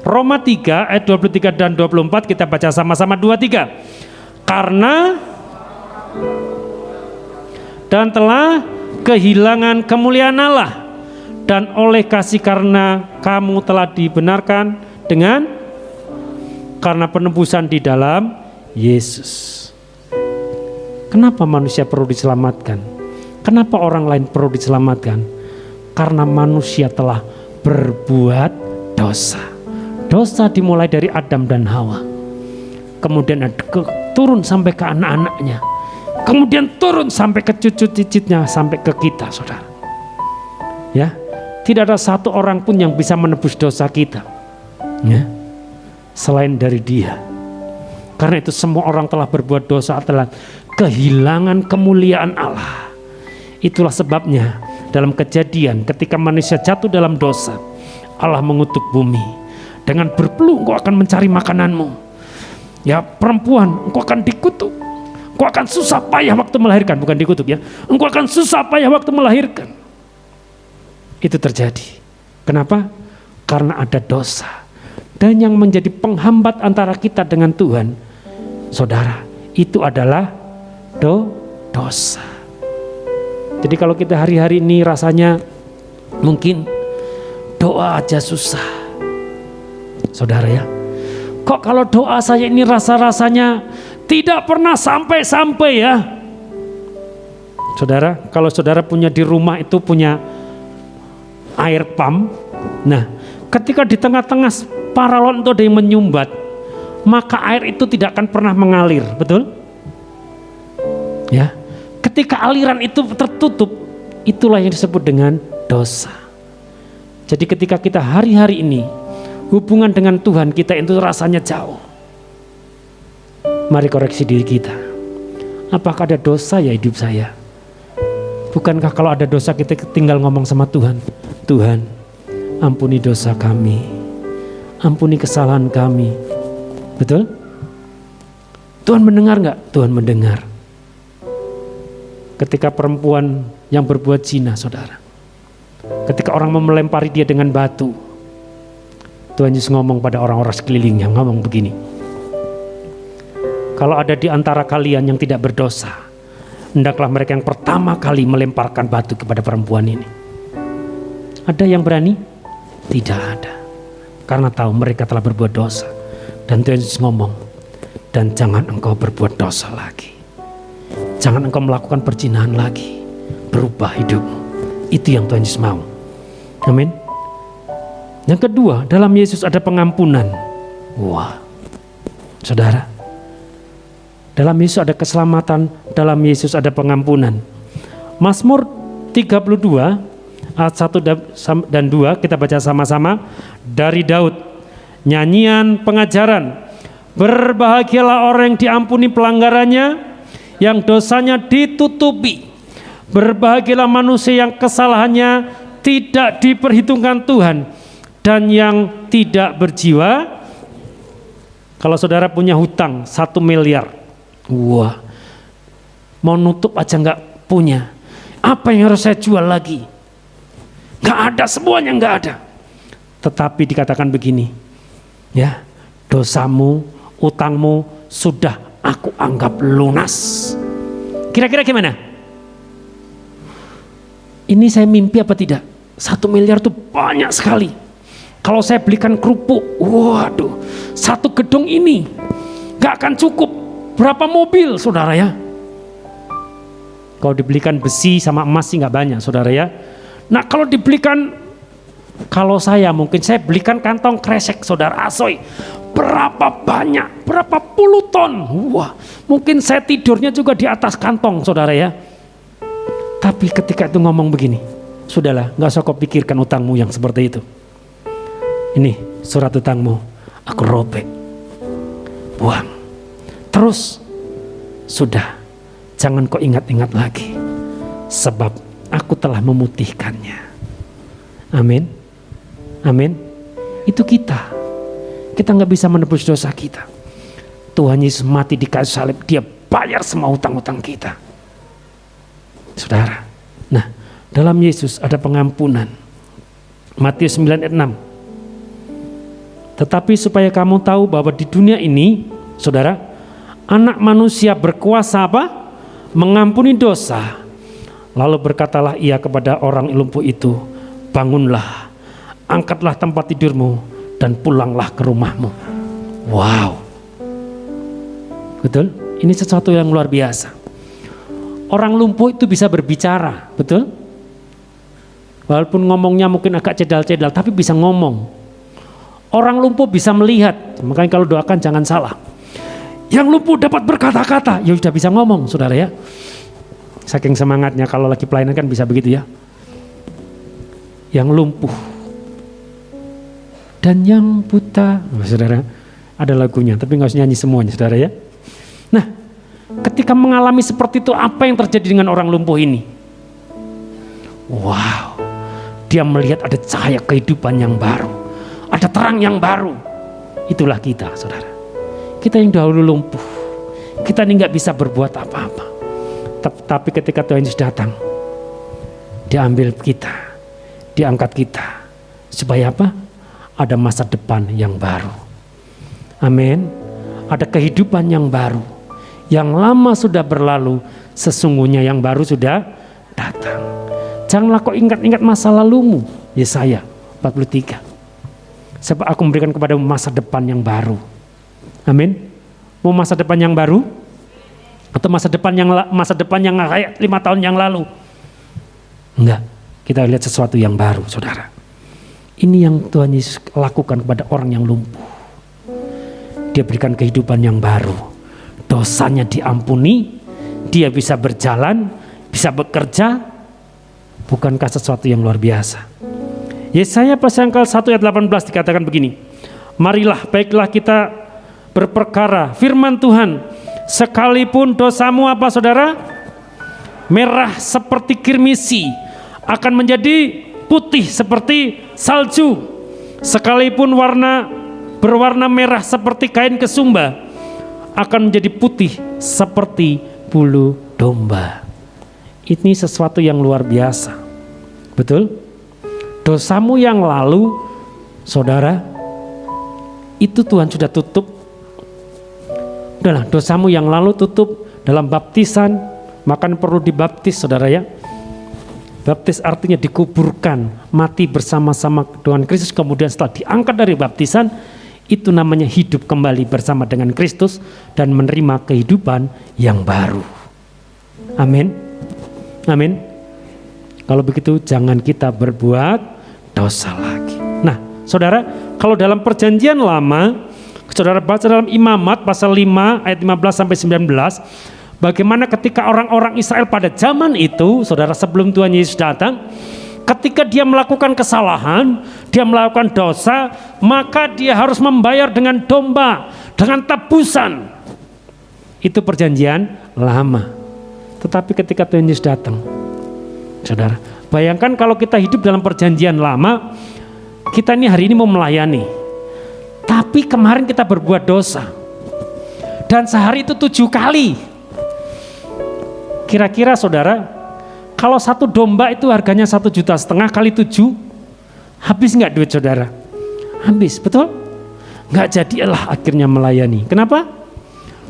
Roma 3 ayat 23 dan 24 kita baca sama-sama 23. Karena dan telah kehilangan kemuliaan Allah, dan oleh kasih karena kamu telah dibenarkan dengan karena penebusan di dalam Yesus. Kenapa manusia perlu diselamatkan? Kenapa orang lain perlu diselamatkan? Karena manusia telah berbuat dosa. Dosa dimulai dari Adam dan Hawa. Kemudian turun sampai ke anak-anaknya. Kemudian turun sampai ke cucu-cicitnya, sampai ke kita, saudara. Ya, tidak ada satu orang pun yang bisa menebus dosa kita. Ya, selain dari Dia. Karena itu semua orang telah berbuat dosa, telah kehilangan kemuliaan Allah. Itulah sebabnya dalam Kejadian ketika manusia jatuh dalam dosa, Allah mengutuk bumi dengan berpeluh engkau akan mencari makananmu. Ya perempuan, engkau akan dikutuk, engkau akan susah payah waktu melahirkan. Bukan dikutuk ya, engkau akan susah payah waktu melahirkan. Itu terjadi. Kenapa? Karena ada dosa. Dan yang menjadi penghambat antara kita dengan Tuhan, saudara, itu adalah dosa. Jadi kalau kita hari-hari ini rasanya mungkin doa aja susah. Saudara ya, kok kalau doa saya ini rasa-rasanya tidak pernah sampai-sampai ya. Saudara, kalau saudara punya di rumah itu punya air pump. Nah, ketika di tengah-tengah paralon itu ada yang menyumbat, maka air itu tidak akan pernah mengalir, betul? Ya. Ketika aliran itu tertutup, itulah yang disebut dengan dosa. Jadi ketika kita hari-hari ini hubungan dengan Tuhan kita itu rasanya jauh. Mari koreksi diri kita. Apakah ada dosa ya hidup saya? Bukankah kalau ada dosa kita tinggal ngomong sama Tuhan, Tuhan ampuni dosa kami, ampuni kesalahan kami. Betul? Tuhan mendengar gak? Tuhan mendengar. Ketika perempuan yang berbuat zina, saudara, ketika orang mau melempari dia dengan batu, Tuhan Yesus ngomong pada orang-orang sekeliling yang ngomong begini, kalau ada di antara kalian yang tidak berdosa, hendaklah mereka yang pertama kali melemparkan batu kepada perempuan ini. Ada yang berani? Tidak ada, karena tahu mereka telah berbuat dosa. Dan Tuhan Yesus ngomong, dan jangan engkau berbuat dosa lagi. Jangan engkau melakukan perzinahan lagi. Berubah hidupmu. Itu yang Tuhan Yesus mau. Amin. Yang kedua, dalam Yesus ada pengampunan. Wah, saudara, dalam Yesus ada keselamatan, dalam Yesus ada pengampunan. Mazmur 32 ayat 1 dan 2 kita baca sama-sama dari Daud. Nyanyian pengajaran. Berbahagialah orang yang diampuni pelanggarannya, yang dosanya ditutupi. Berbahagialah manusia yang kesalahannya tidak diperhitungkan Tuhan, dan yang tidak berjiwa. Kalau saudara punya hutang 1 miliar, wah, mau nutup aja nggak punya. Apa yang harus saya jual lagi? Nggak ada, semuanya nggak ada. Tetapi dikatakan begini, ya, dosamu, utangmu sudah aku anggap lunas. Kira-kira gimana? Ini saya mimpi apa tidak? 1 miliar itu banyak sekali. Kalau saya belikan kerupuk, waduh, 1 gedung ini nggak akan cukup. Berapa mobil, saudara ya? Kalau dibelikan besi sama emas sih nggak banyak, saudara ya. Nah kalau dibelikan, kalau saya mungkin saya belikan kantong kresek, saudara asoy. Berapa banyak, berapa puluh ton. Wah, mungkin saya tidurnya juga di atas kantong, saudara ya. Tapi ketika itu ngomong begini, sudahlah, nggak usah kau pikirkan utangmu yang seperti itu. Ini surat utangmu, aku robek, buang. Terus, sudah, jangan kau ingat-ingat lagi, sebab aku telah memutihkannya. Amin, amin. Itu kita nggak bisa menebus dosa kita. Tuhan Yesus mati di kayu salib, dia bayar semua utang-utang kita, saudara. Nah, dalam Yesus ada pengampunan. Matius 9 ayat 6. Tetapi supaya kamu tahu bahwa di dunia ini, saudara, Anak Manusia berkuasa apa? Mengampuni dosa. Lalu berkatalah ia kepada orang lumpuh itu, bangunlah, angkatlah tempat tidurmu, dan pulanglah ke rumahmu. Wow, betul? Ini sesuatu yang luar biasa. Orang lumpuh itu bisa berbicara, betul? Walaupun ngomongnya mungkin agak cedal-cedal, tapi bisa ngomong. Orang lumpuh bisa melihat, makanya kalau doakan jangan salah. Yang lumpuh dapat berkata-kata, ya sudah bisa ngomong, saudara ya. Saking semangatnya kalau lagi pelayanan kan bisa begitu ya. Yang lumpuh dan yang buta, saudara, ada lagunya, tapi nggak usah nyanyi semuanya, saudara ya. Nah, ketika mengalami seperti itu, apa yang terjadi dengan orang lumpuh ini? Wow, dia melihat ada cahaya kehidupan yang baru. Ada terang yang baru. Itulah kita, saudara. Kita yang dahulu lumpuh, kita ini nggak bisa berbuat apa-apa. Tapi ketika Tuhan Yesus datang, dia ambil kita, diangkat kita, supaya apa? Ada masa depan yang baru. Amin. Ada kehidupan yang baru. Yang lama sudah berlalu, sesungguhnya yang baru sudah datang. Janganlah kau ingat-ingat masa lalumu. Yesaya 43. Sebab aku memberikan kepadamu masa depan yang baru. Amin. Mau masa depan yang baru? Atau masa depan yang kayak 5 tahun yang lalu? Enggak. Kita lihat sesuatu yang baru, saudara. Ini yang Tuhan Yesus lakukan kepada orang yang lumpuh. Dia berikan kehidupan yang baru. Dosanya diampuni, dia bisa berjalan, bisa bekerja. Bukankah sesuatu yang luar biasa? Yesaya pasal 1 ayat 18 dikatakan begini. Marilah, baiklah kita berperkara firman Tuhan. Sekalipun dosamu apa, saudara? Merah seperti kirmisi, akan menjadi putih seperti salju. Sekalipun berwarna merah seperti kain kesumba, akan menjadi putih seperti bulu domba. Ini sesuatu yang luar biasa. Betul? Dosamu yang lalu, saudara, itu Tuhan sudah tutup. Udahlah, dosamu yang lalu tutup dalam baptisan, maka perlu dibaptis, saudara ya. Baptis artinya dikuburkan, mati bersama-sama dengan Kristus, kemudian setelah diangkat dari baptisan, itu namanya hidup kembali bersama dengan Kristus dan menerima kehidupan yang baru. Amin. Amin. Kalau begitu jangan kita berbuat dosa lagi. Nah, saudara, kalau dalam perjanjian lama, saudara baca dalam Imamat pasal 5 ayat 15 sampai 19, bagaimana ketika orang-orang Israel pada zaman itu, saudara, sebelum Tuhan Yesus datang, ketika dia melakukan kesalahan, dia melakukan dosa, maka dia harus membayar dengan domba, dengan tebusan. Itu perjanjian lama. Tetapi ketika Tuhan Yesus datang, saudara, bayangkan kalau kita hidup dalam perjanjian lama, kita ini hari ini mau melayani, tapi kemarin kita berbuat dosa, dan sehari itu 7 kali. Kira-kira saudara, kalau satu domba itu harganya 1,5 juta kali 7, habis nggak duit saudara? Habis, betul? Nggak jadilah akhirnya melayani. Kenapa?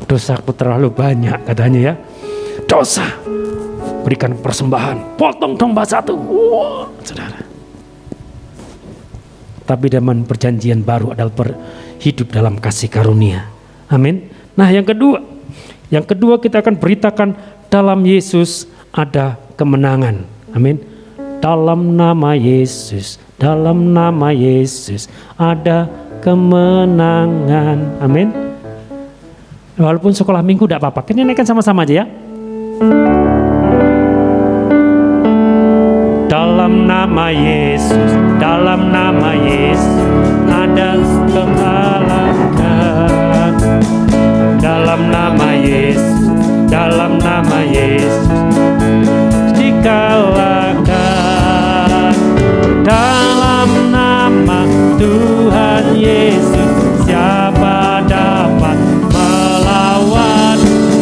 Dosaku terlalu banyak katanya ya. Dosa. Berikan persembahan, potong domba 1. Wah, saudara. Tapi zaman perjanjian baru adalah hidup dalam kasih karunia. Amin. Nah yang kedua kita akan beritakan dalam Yesus ada kemenangan. Amin. Dalam nama Yesus, dalam nama Yesus ada kemenangan. Amin. Walaupun sekolah minggu tidak apa-apa, kita naikkan sama-sama aja ya. Dalam nama Yesus, dalam nama Yesus ada kemenangan. Dalam nama Yesus, dalam nama Yesus dikalahkan. Dalam nama Tuhan Yesus siapa dapat melawan?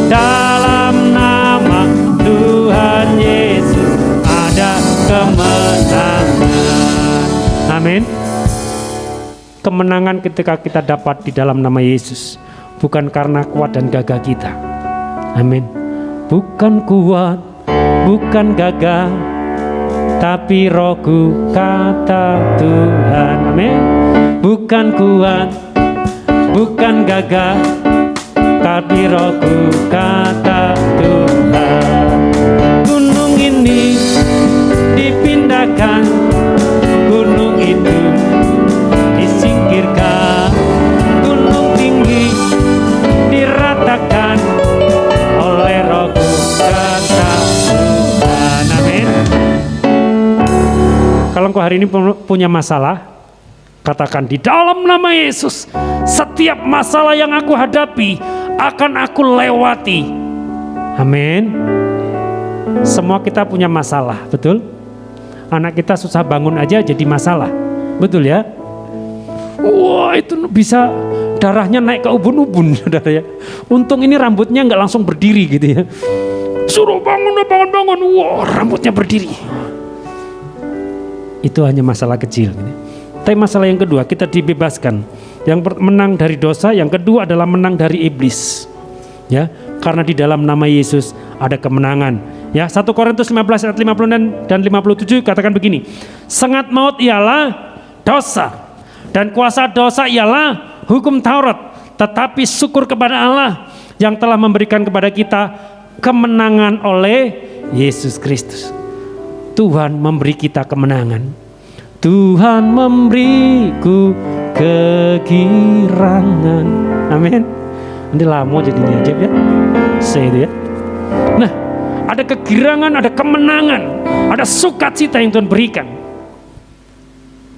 Dalam nama Tuhan Yesus ada kemenangan. Amin. Kemenangan ketika kita dapat di dalam nama Yesus, bukan karena kuat dan gagah kita. Amin. Bukan kuat, bukan gagah, tapi rohku kata Tuhan. Amin. Bukan kuat, bukan gagah, tapi rohku kata Tuhan. Gunung ini dipindahkan, gunung itu disingkirkan, gunung tinggi diratakan oleh rohku kata Tuhan. Amin. Kalau engkau hari ini punya masalah, katakan di dalam nama Yesus, setiap masalah yang aku hadapi akan aku lewati. Amin. Semua kita punya masalah, betul? Anak kita susah bangun aja jadi masalah, betul ya? Wah, itu bisa darahnya naik ke ubun-ubun, saudara ya. Untung ini rambutnya nggak langsung berdiri gitu ya. Suruh bangun, bangun, wah rambutnya berdiri. Itu hanya masalah kecil. Gitu. Tapi masalah yang kedua, kita dibebaskan. Yang menang dari dosa, yang kedua adalah menang dari iblis. Ya, karena di dalam nama Yesus ada kemenangan. Ya, 1 Korintus 15 ayat 50 dan 57 katakan begini. Sengat maut ialah dosa, dan kuasa dosa ialah hukum Taurat. Tetapi syukur kepada Allah yang telah memberikan kepada kita kemenangan oleh Yesus Kristus. Tuhan memberi kita kemenangan. Tuhan memberiku kegirangan. Amin. Nanti lama jadinya aja ya. Saya itu ya. Nah, ada kegirangan, ada kemenangan, ada sukacita yang Tuhan berikan.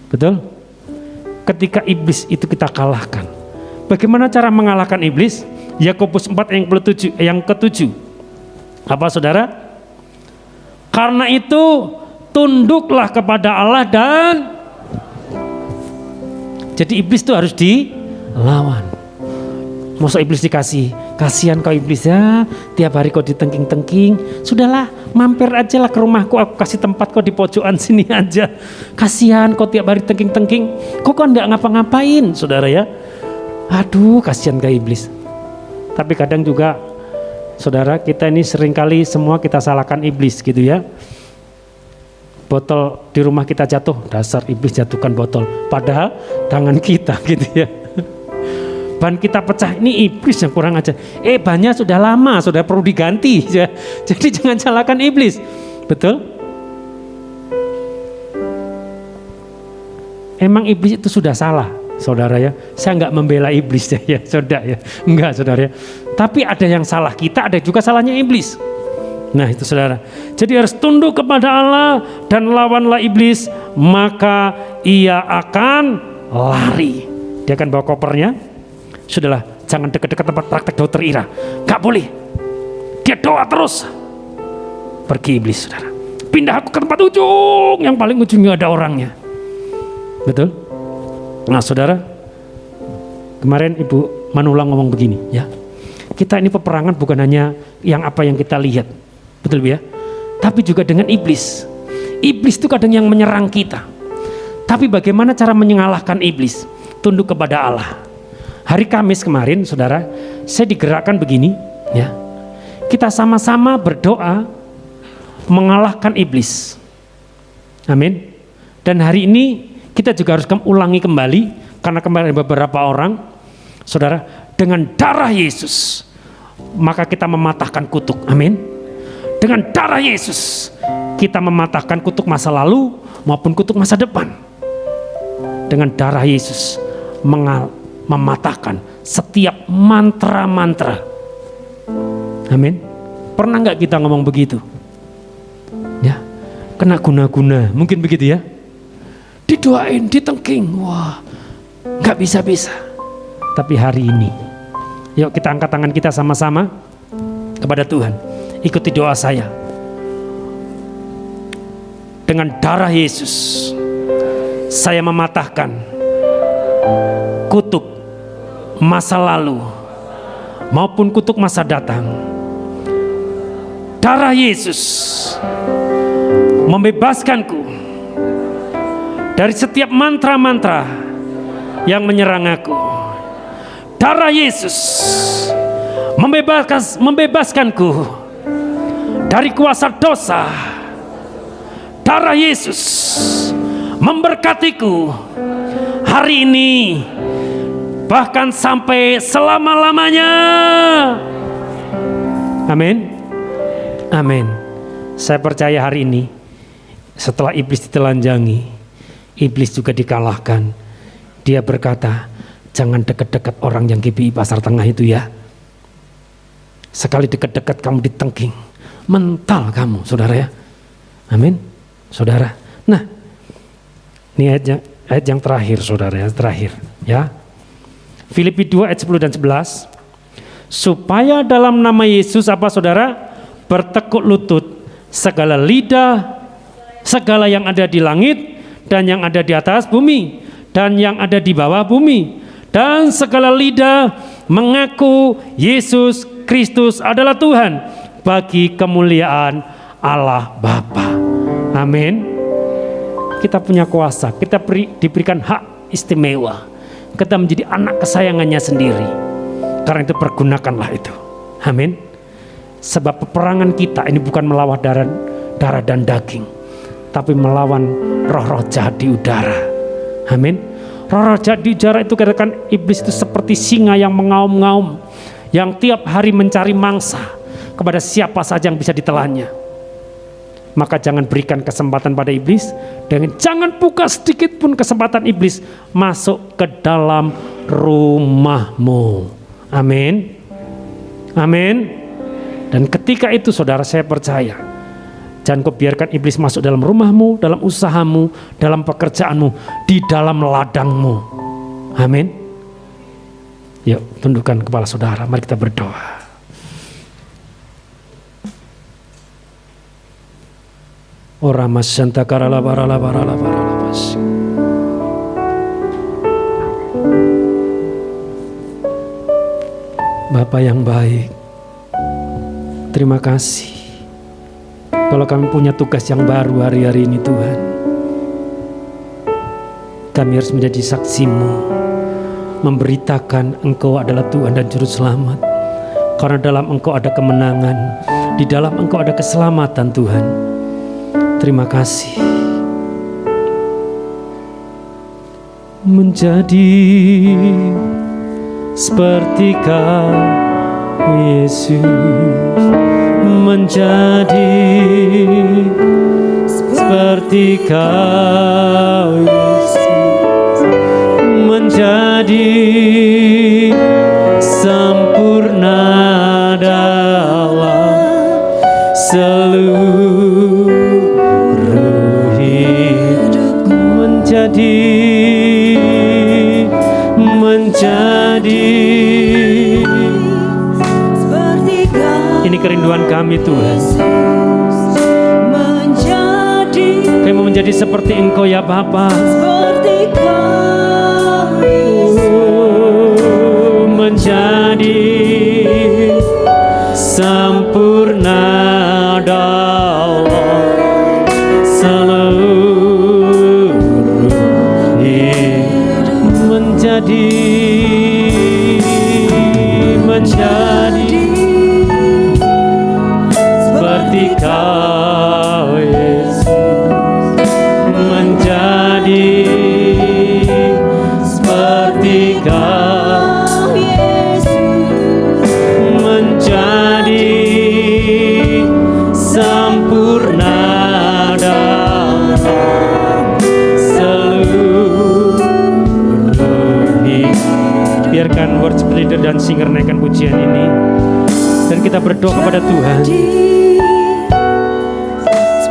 Betul? Ketika iblis itu kita kalahkan. Bagaimana cara mengalahkan iblis? Yakobus 4 yang ke-7. Apa saudara? Karena itu tunduklah kepada Allah dan jadi iblis itu harus dilawan. Masa iblis dikasih, kasihan kau iblis ya, tiap hari kau ditengking-tengking, sudahlah mampir aja lah ke rumahku, aku kasih tempat kau di pojokan sini aja. Kasihan kau tiap hari tengking-tengking, kok nggak ngapa-ngapain, saudara ya. Aduh, kasihan ke iblis. Tapi kadang juga, saudara, kita ini seringkali semua kita salahkan iblis gitu ya. Botol di rumah kita jatuh, dasar iblis jatuhkan botol, padahal tangan kita gitu ya. Ban kita pecah, ini iblis yang kurang ajar. Bannya sudah lama, sudah perlu diganti. Jadi jangan salahkan iblis. Betul? Emang iblis itu sudah salah, saudara ya. Saya nggak membela iblis ya, saudara ya. Enggak, saudara ya. Tapi ada yang salah kita, ada juga salahnya iblis. Nah itu saudara. Jadi harus tunduk kepada Allah dan lawanlah iblis, maka ia akan lari. Dia akan bawa kopernya. Sudahlah, jangan dekat-dekat tempat praktek dokter Ira. Gak boleh. Dia doa terus. Pergi iblis, saudara. Pindah aku ke tempat ujung, yang paling ujungnya ada orangnya. Betul? Nah saudara, kemarin Ibu Manula ngomong begini ya. Kita ini peperangan bukan hanya yang apa yang kita lihat. betul ya? Tapi juga dengan iblis. Iblis itu kadang yang menyerang kita. Tapi bagaimana cara mengalahkan iblis? Tunduk kepada Allah. Hari Kamis kemarin, saudara, saya digerakkan begini, ya. Kita sama-sama berdoa mengalahkan iblis. Amin. Dan hari ini kita juga harus ulangi kembali, karena kemarin beberapa orang, saudara, dengan darah Yesus, maka kita mematahkan kutuk. Amin. Dengan darah Yesus, kita mematahkan kutuk masa lalu maupun kutuk masa depan. Dengan darah Yesus mematahkan setiap mantra-mantra. Amin. Pernah nggak kita ngomong begitu? Ya, kena guna-guna, mungkin begitu ya. Didoain, ditengking, wah, nggak bisa-bisa. Tapi hari ini, yuk kita angkat tangan kita sama-sama kepada Tuhan. Ikuti doa saya. Dengan darah Yesus, saya mematahkan kutuk masa lalu maupun kutuk masa datang. Darah Yesus membebaskanku dari setiap mantra-mantra yang menyerang aku. Darah Yesus membebaskanku dari kuasa dosa. Darah Yesus memberkatiku hari ini, bahkan sampai selama-lamanya. Amin. Amin. Saya percaya hari ini, setelah iblis ditelanjangi, iblis juga dikalahkan. Dia berkata, jangan dekat-dekat orang yang GBI Pasar Tengah itu ya. Sekali dekat-dekat kamu ditengking, mental kamu, saudara ya. Amin, saudara. Nah, ini ayat yang terakhir, saudara ya, terakhir ya. Filipi 2 ayat 10 dan 11. Supaya dalam nama Yesus apa, saudara? Bertekuk lutut segala lidah, segala yang ada di langit dan yang ada di atas bumi dan yang ada di bawah bumi, dan segala lidah mengaku Yesus Kristus adalah Tuhan, bagi kemuliaan Allah Bapa. Amin. Kita punya kuasa, kita diberikan hak istimewa, kita menjadi anak kesayangannya sendiri. Karena itu pergunakanlah itu. Amin. Sebab peperangan kita ini bukan melawan darah dan daging, tapi melawan roh-roh jahat di udara. Amin. Roh-roh jahat di udara itu katakan iblis itu seperti singa yang mengaum-ngaum, yang tiap hari mencari mangsa kepada siapa saja yang bisa ditelannya. Maka jangan berikan kesempatan pada iblis, dan jangan buka sedikit pun kesempatan iblis masuk ke dalam rumahmu. Amin. Amin. Dan ketika itu, saudara, saya percaya, jangan kau biarkan iblis masuk dalam rumahmu, dalam usahamu, dalam pekerjaanmu, di dalam ladangmu. Amin. Yuk, tundukkan kepala saudara, mari kita berdoa. Ora masanta karala barala barala barala bas. Bapa yang baik, terima kasih kalau kami punya tugas yang baru hari-hari ini, Tuhan. Kami harus menjadi saksi-Mu, memberitakan Engkau adalah Tuhan dan Juru Selamat. Karena dalam Engkau ada kemenangan, di dalam Engkau ada keselamatan, Tuhan. Terima kasih. Menjadi seperti Kau, Yesus, menjadi seperti Kau, Yesus, menjadi sempurna dalam seluruh hidupku, menjadi ini kerinduan kami, Tuhan. Kami mau menjadi seperti Engkau ya Bapa. Menjadi sempurna menjadi seperti Kau Yesus, menjadi seperti Kau Yesus, menjadi sempurna dalam seluruh hidup. Biarkan worship leader dan singer naikkan pujian ini, dan kita berdoa kepada Tuhan.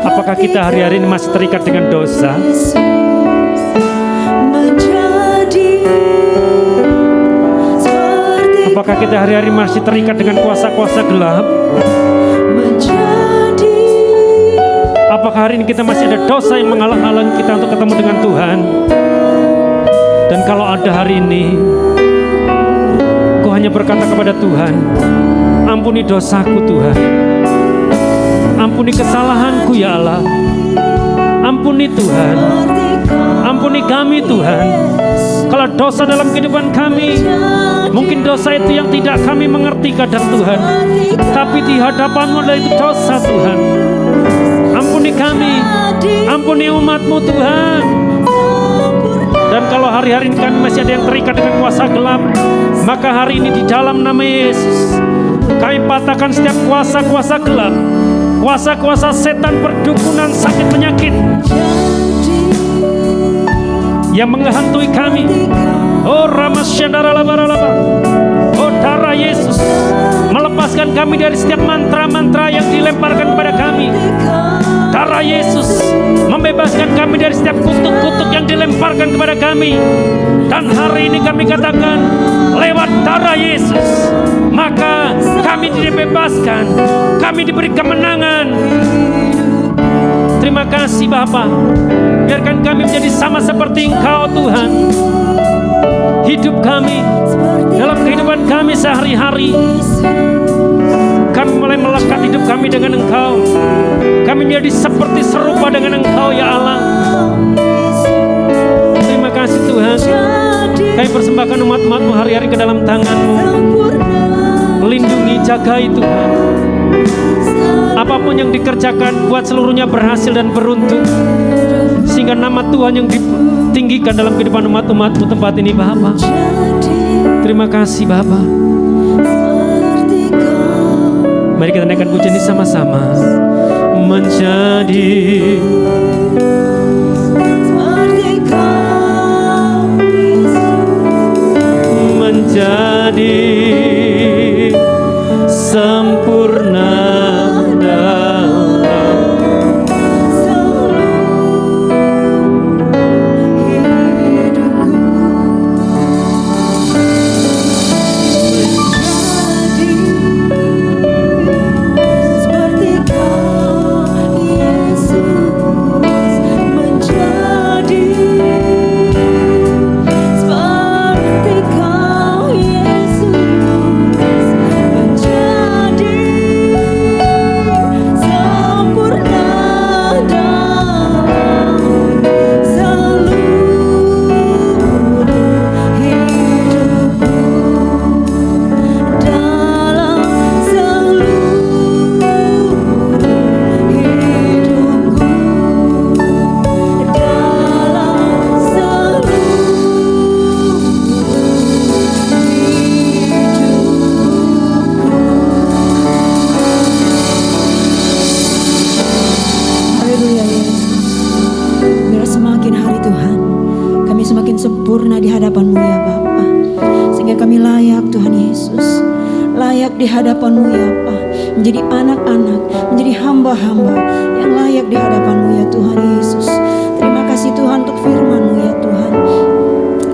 Apakah kita hari-hari ini masih terikat dengan dosa? Apakah kita hari-hari masih terikat dengan kuasa-kuasa gelap? Apakah hari ini kita masih ada dosa yang menghalang-halangi kita untuk ketemu dengan Tuhan? Dan kalau ada hari ini, Kau hanya berkata kepada Tuhan, ampuni dosaku Tuhan, ampuni kesalahanku ya Allah, ampuni Tuhan, ampuni kami Tuhan. Kalau dosa dalam kehidupan kami, mungkin dosa itu yang tidak kami mengerti kadang Tuhan, tapi di hadapan-Mu adalah itu dosa Tuhan. Ampuni kami, ampuni umat-Mu Tuhan. Dan kalau hari-hari ini kami masih ada yang terikat dengan kuasa gelap, maka hari ini di dalam nama Yesus, kami patahkan setiap kuasa-kuasa gelap, kuasa-kuasa setan, perdukunan, sakit, penyakit yang menghantui kami. Oh Ramasyadarabaralaba, oh darah Yesus melepaskan kami dari setiap mantra-mantra yang dilemparkan kepada kami. Darah Yesus membebaskan kami dari setiap kutuk-kutuk yang dilemparkan kepada kami. Dan hari ini kami katakan, lewat darah Yesus, maka kami dibebaskan, kami diberi kemenangan. Terima kasih Bapa. Biarkan kami menjadi sama seperti Engkau Tuhan. Hidup kami, dalam kehidupan kami sehari-hari, kami mulai melekat hidup kami dengan Engkau. Kami menjadi seperti serupa dengan Engkau ya Allah. Terima kasih Tuhan. Kami persembahkan umat-umat-Mu hari-hari ke dalam tangan-Mu. Lindungi, jagai Tuhan. Apapun yang dikerjakan, buat seluruhnya berhasil dan beruntung, sehingga nama Tuhan yang ditinggikan dalam kehidupan umat-umat-Mu tempat ini Bapa. Terima kasih Bapa. Mari kita naikkan pujian ini sama-sama. Menjadi menjadi sempurna dalam sempurna di hadapan-Mu ya Bapa, sehingga kami layak Tuhan Yesus, layak di hadapan-Mu ya Bapa, menjadi anak-anak, menjadi hamba-hamba yang layak di hadapan-Mu ya Tuhan Yesus. Terima kasih Tuhan untuk firman-Mu ya Tuhan.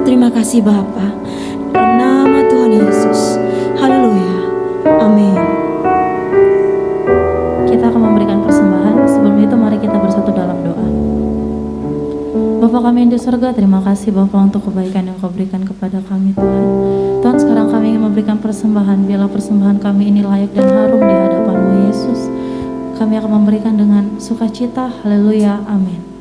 Terima kasih Bapa, dalam nama Tuhan Yesus. Haleluya, amin. Kita akan memberikan persembahan. Sebelum itu mari kita bersatu dalam doa. Bapa kami yang di surga, terima kasih Bapa untuk kebaikan yang Kau berikan kepada kami Tuhan. Tuhan, sekarang kami ingin memberikan persembahan. Biarlah persembahan kami ini layak dan harum di hadapan-Mu Yesus. Kami akan memberikan dengan sukacita. Haleluya, amin.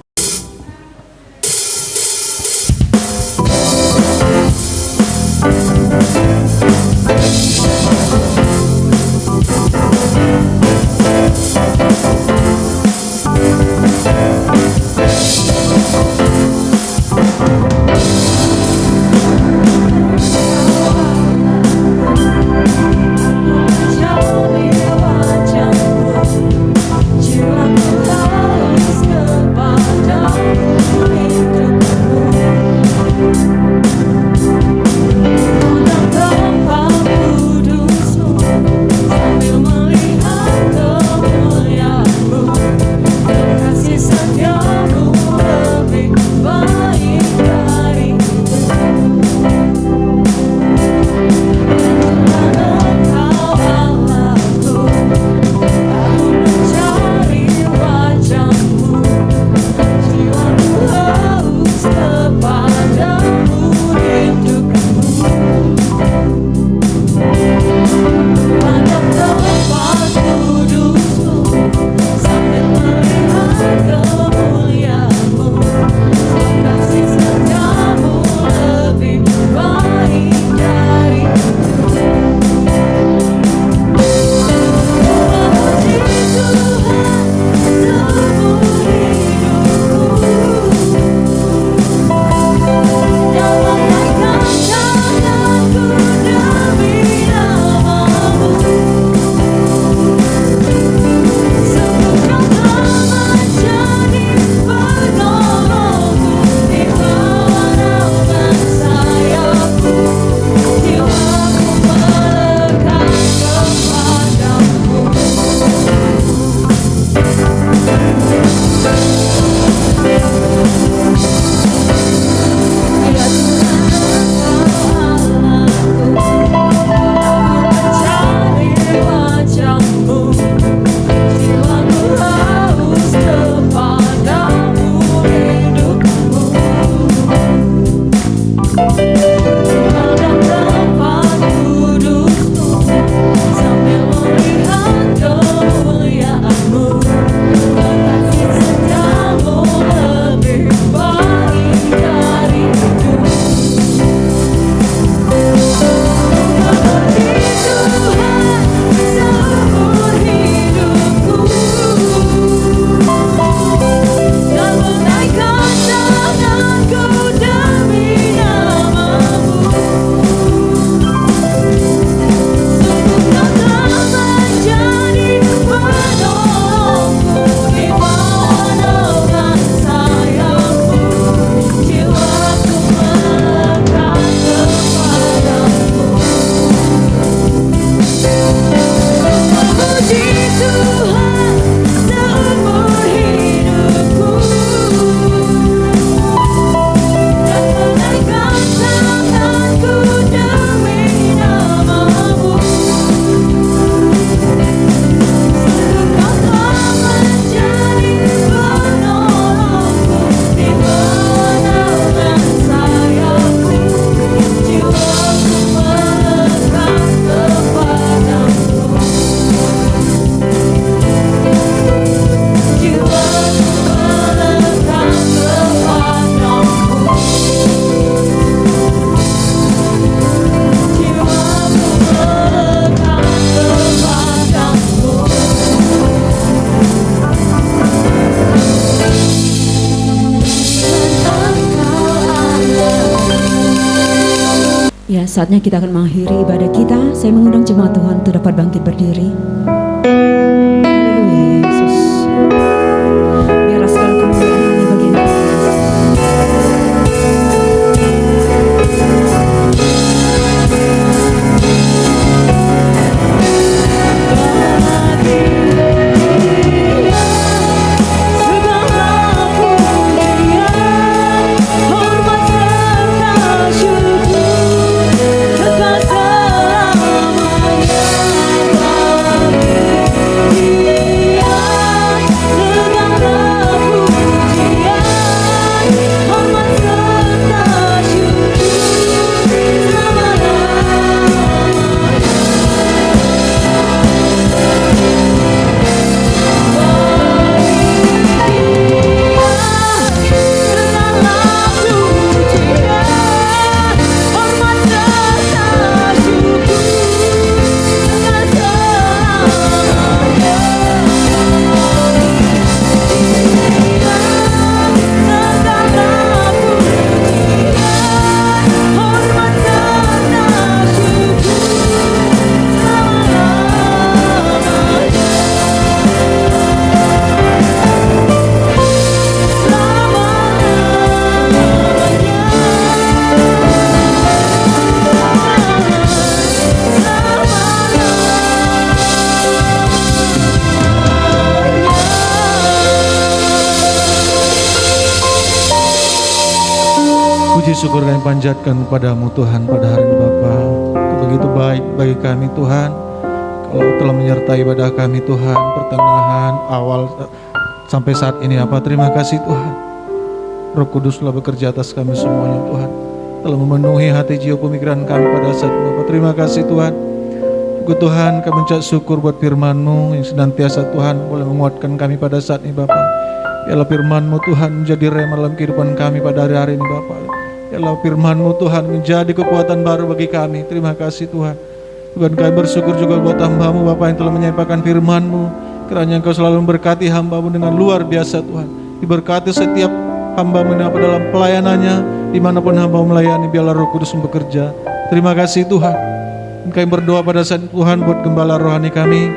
Saatnya kita akan mengakhiri ibadah kita. Saya mengundang jemaat Tuhan untuk dapat bangkit berdiri. Haleluya Yesus. Biarlah segala kemuliaan hanya bagi Engkau Yesus. Puji syukur kami panjatkan kepadamu Tuhan pada hari ini Bapa. Kau begitu baik bagi kami Tuhan. Kalau telah menyertai ibadah kami Tuhan, pertengahan, awal sampai saat ini Bapa. Terima kasih Tuhan. Roh Kudus telah bekerja atas kami semuanya Tuhan. Telah memenuhi hati jiwa pemikiran kami pada saat ini Bapa. Terima kasih Tuhan. Juga Tuhan kami ucap syukur buat firman-Mu yang senantiasa Tuhan boleh menguatkan kami pada saat ini Bapa. Biarlah firman-Mu Tuhan menjadi rema dalam kehidupan kami pada hari-hari ini Bapa. Biarlah firman-Mu Tuhan menjadi kekuatan baru bagi kami. Terima kasih Tuhan. Tuhan kami bersyukur juga buat hamba-Mu Bapa yang telah menyampaikan firman-Mu. Kiranya Engkau selalu memberkati hamba-Mu dengan luar biasa Tuhan. Diberkati setiap hamba-Mu dalam pelayanannya. Dimanapun hamba-Mu melayani, biarlah Roh Kudus bekerja. Terima kasih Tuhan. Dan kami berdoa pada saat Tuhan buat gembala rohani kami,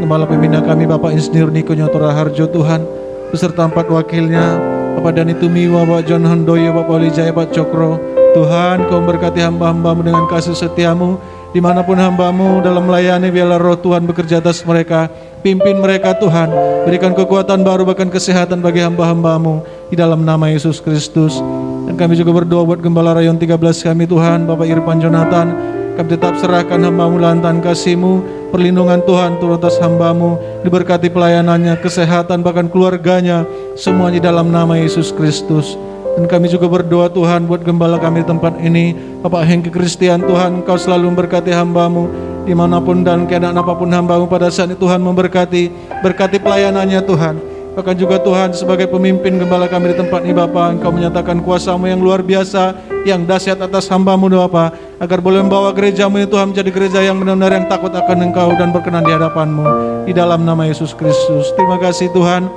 gembala pembina kami Bapak Insinyur Niko Nyotora Harjo Tuhan, beserta 4 wakilnya, Bapak Dani Tumiwa, Bapak John Handoyo, Bapak Wijaya, Bapak Cokro. Tuhan, Kau memberkati hamba-hamba-Mu dengan kasih setia-Mu. Dimanapun hamba-Mu dalam melayani, biarlah roh Tuhan bekerja atas mereka. Pimpin mereka Tuhan. Berikan kekuatan baru, bahkan kesehatan bagi hamba-hamba-Mu. Di dalam nama Yesus Kristus. Dan kami juga berdoa buat Gembala Rayon 13 kami Tuhan, Bapak Irfan Jonathan. Kami tetap serahkan hamba-Mu dalam tangan kasih-Mu. Perlindungan Tuhan turun atas hamba-Mu. Diberkati pelayanannya, kesehatan, bahkan keluarganya. Semuanya dalam nama Yesus Kristus. Dan kami juga berdoa Tuhan buat gembala kami di tempat ini, Bapak Hengki Kristian Tuhan, Kau selalu memberkati hamba-Mu dimanapun dan keadaan apapun hamba-Mu pada saat ini Tuhan memberkati, berkati pelayanannya Tuhan. Bahkan juga Tuhan sebagai pemimpin gembala kami di tempat ini Bapak, Engkau menyatakan kuasa-Mu yang luar biasa, yang dahsyat atas hamba-Mu Bapak, agar boleh membawa gereja-Mu ini Tuhan menjadi gereja yang benar-benar yang takut akan Engkau dan berkenan di hadapan-Mu, di dalam nama Yesus Kristus. Terima kasih Tuhan.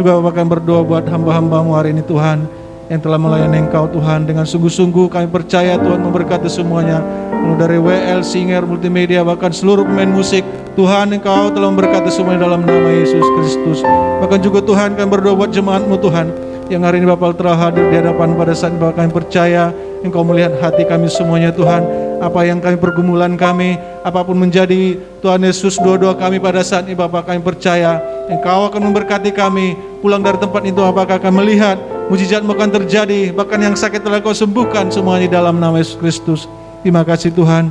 Juga Bapak akan berdoa buat hamba-hamba-Mu hari ini Tuhan, yang telah melayani Engkau Tuhan dengan sungguh-sungguh. Kami percaya Tuhan memberkati semuanya, mulai dari WL, Singer, Multimedia, bahkan seluruh pemain musik. Tuhan, Engkau telah memberkati semuanya dalam nama Yesus Kristus. Bahkan juga Tuhan kami berdoa buat jemaat-Mu Tuhan, yang hari ini Bapak telah hadir di hadapan pada saat Bapak kami percaya Engkau melihat hati kami semuanya Tuhan. Apa yang kami pergumulan kami, apapun menjadi Tuhan Yesus doa-doa kami pada saat ini Bapak kami percaya Engkau akan memberkati kami. Pulang dari tempat itu apakah akan melihat mujizat-Mu akan terjadi, bahkan yang sakit telah Kau sembuhkan semuanya dalam nama Yesus Kristus. Terima kasih Tuhan.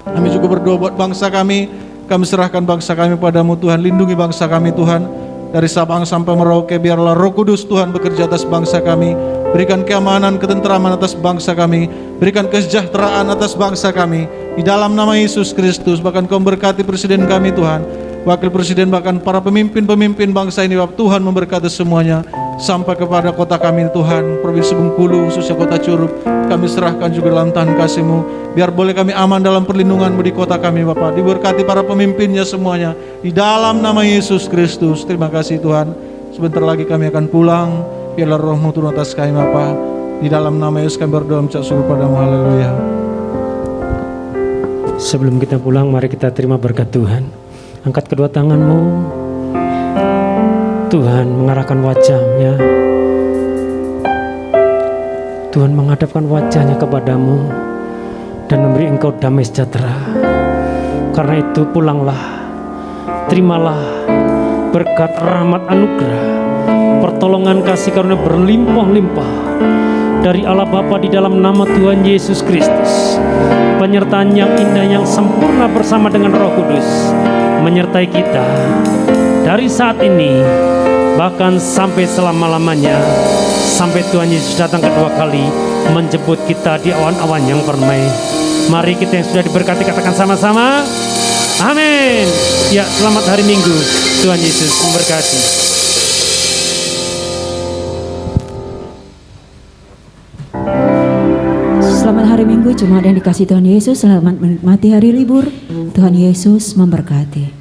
Kami juga berdoa buat bangsa kami. Kami serahkan bangsa kami padamu Tuhan. Lindungi bangsa kami Tuhan. Dari Sabang sampai Merauke, biarlah Roh Kudus Tuhan bekerja atas bangsa kami. Berikan keamanan, ketenteraman atas bangsa kami. Berikan kesejahteraan atas bangsa kami. Di dalam nama Yesus Kristus. Bahkan Kau berkati presiden kami Tuhan, wakil presiden, bahkan para pemimpin-pemimpin bangsa ini Bapak. Tuhan memberkati semuanya. Sampai kepada kota kami Tuhan, Provinsi Bengkulu, khususnya kota Curup, kami serahkan juga dalam tangan kasih-Mu. Biar boleh kami aman dalam perlindungan-Mu di kota kami Bapak. Diberkati para pemimpinnya semuanya, di dalam nama Yesus Kristus. Terima kasih Tuhan. Sebentar lagi kami akan pulang. Biarlah roh-Mu turun atas kami Bapak. Di dalam nama Yesus kami berdoa, mencap syukur padamu. Haleluya. Sebelum kita pulang, mari kita terima berkat Tuhan. Angkat kedua tanganmu. Tuhan mengarahkan wajahnya. Tuhan menghadapkan wajahnya kepadamu dan memberi engkau damai sejahtera. Karena itu pulanglah, terimalah berkat rahmat anugerah, pertolongan kasih karunia berlimpah-limpah dari Allah Bapa di dalam nama Tuhan Yesus Kristus. Penyertaan yang indah yang sempurna bersama dengan Roh Kudus menyertai kita dari saat ini bahkan sampai selama-lamanya, sampai Tuhan Yesus datang kedua kali menjemput kita di awan-awan yang permai. Mari kita yang sudah diberkati katakan sama-sama, amin. Ya, selamat hari Minggu. Tuhan Yesus memberkati. Selamat hari Minggu, jemaat yang dikasihi Tuhan Yesus. Selamat menikmati hari libur. Tuhan Yesus memberkati.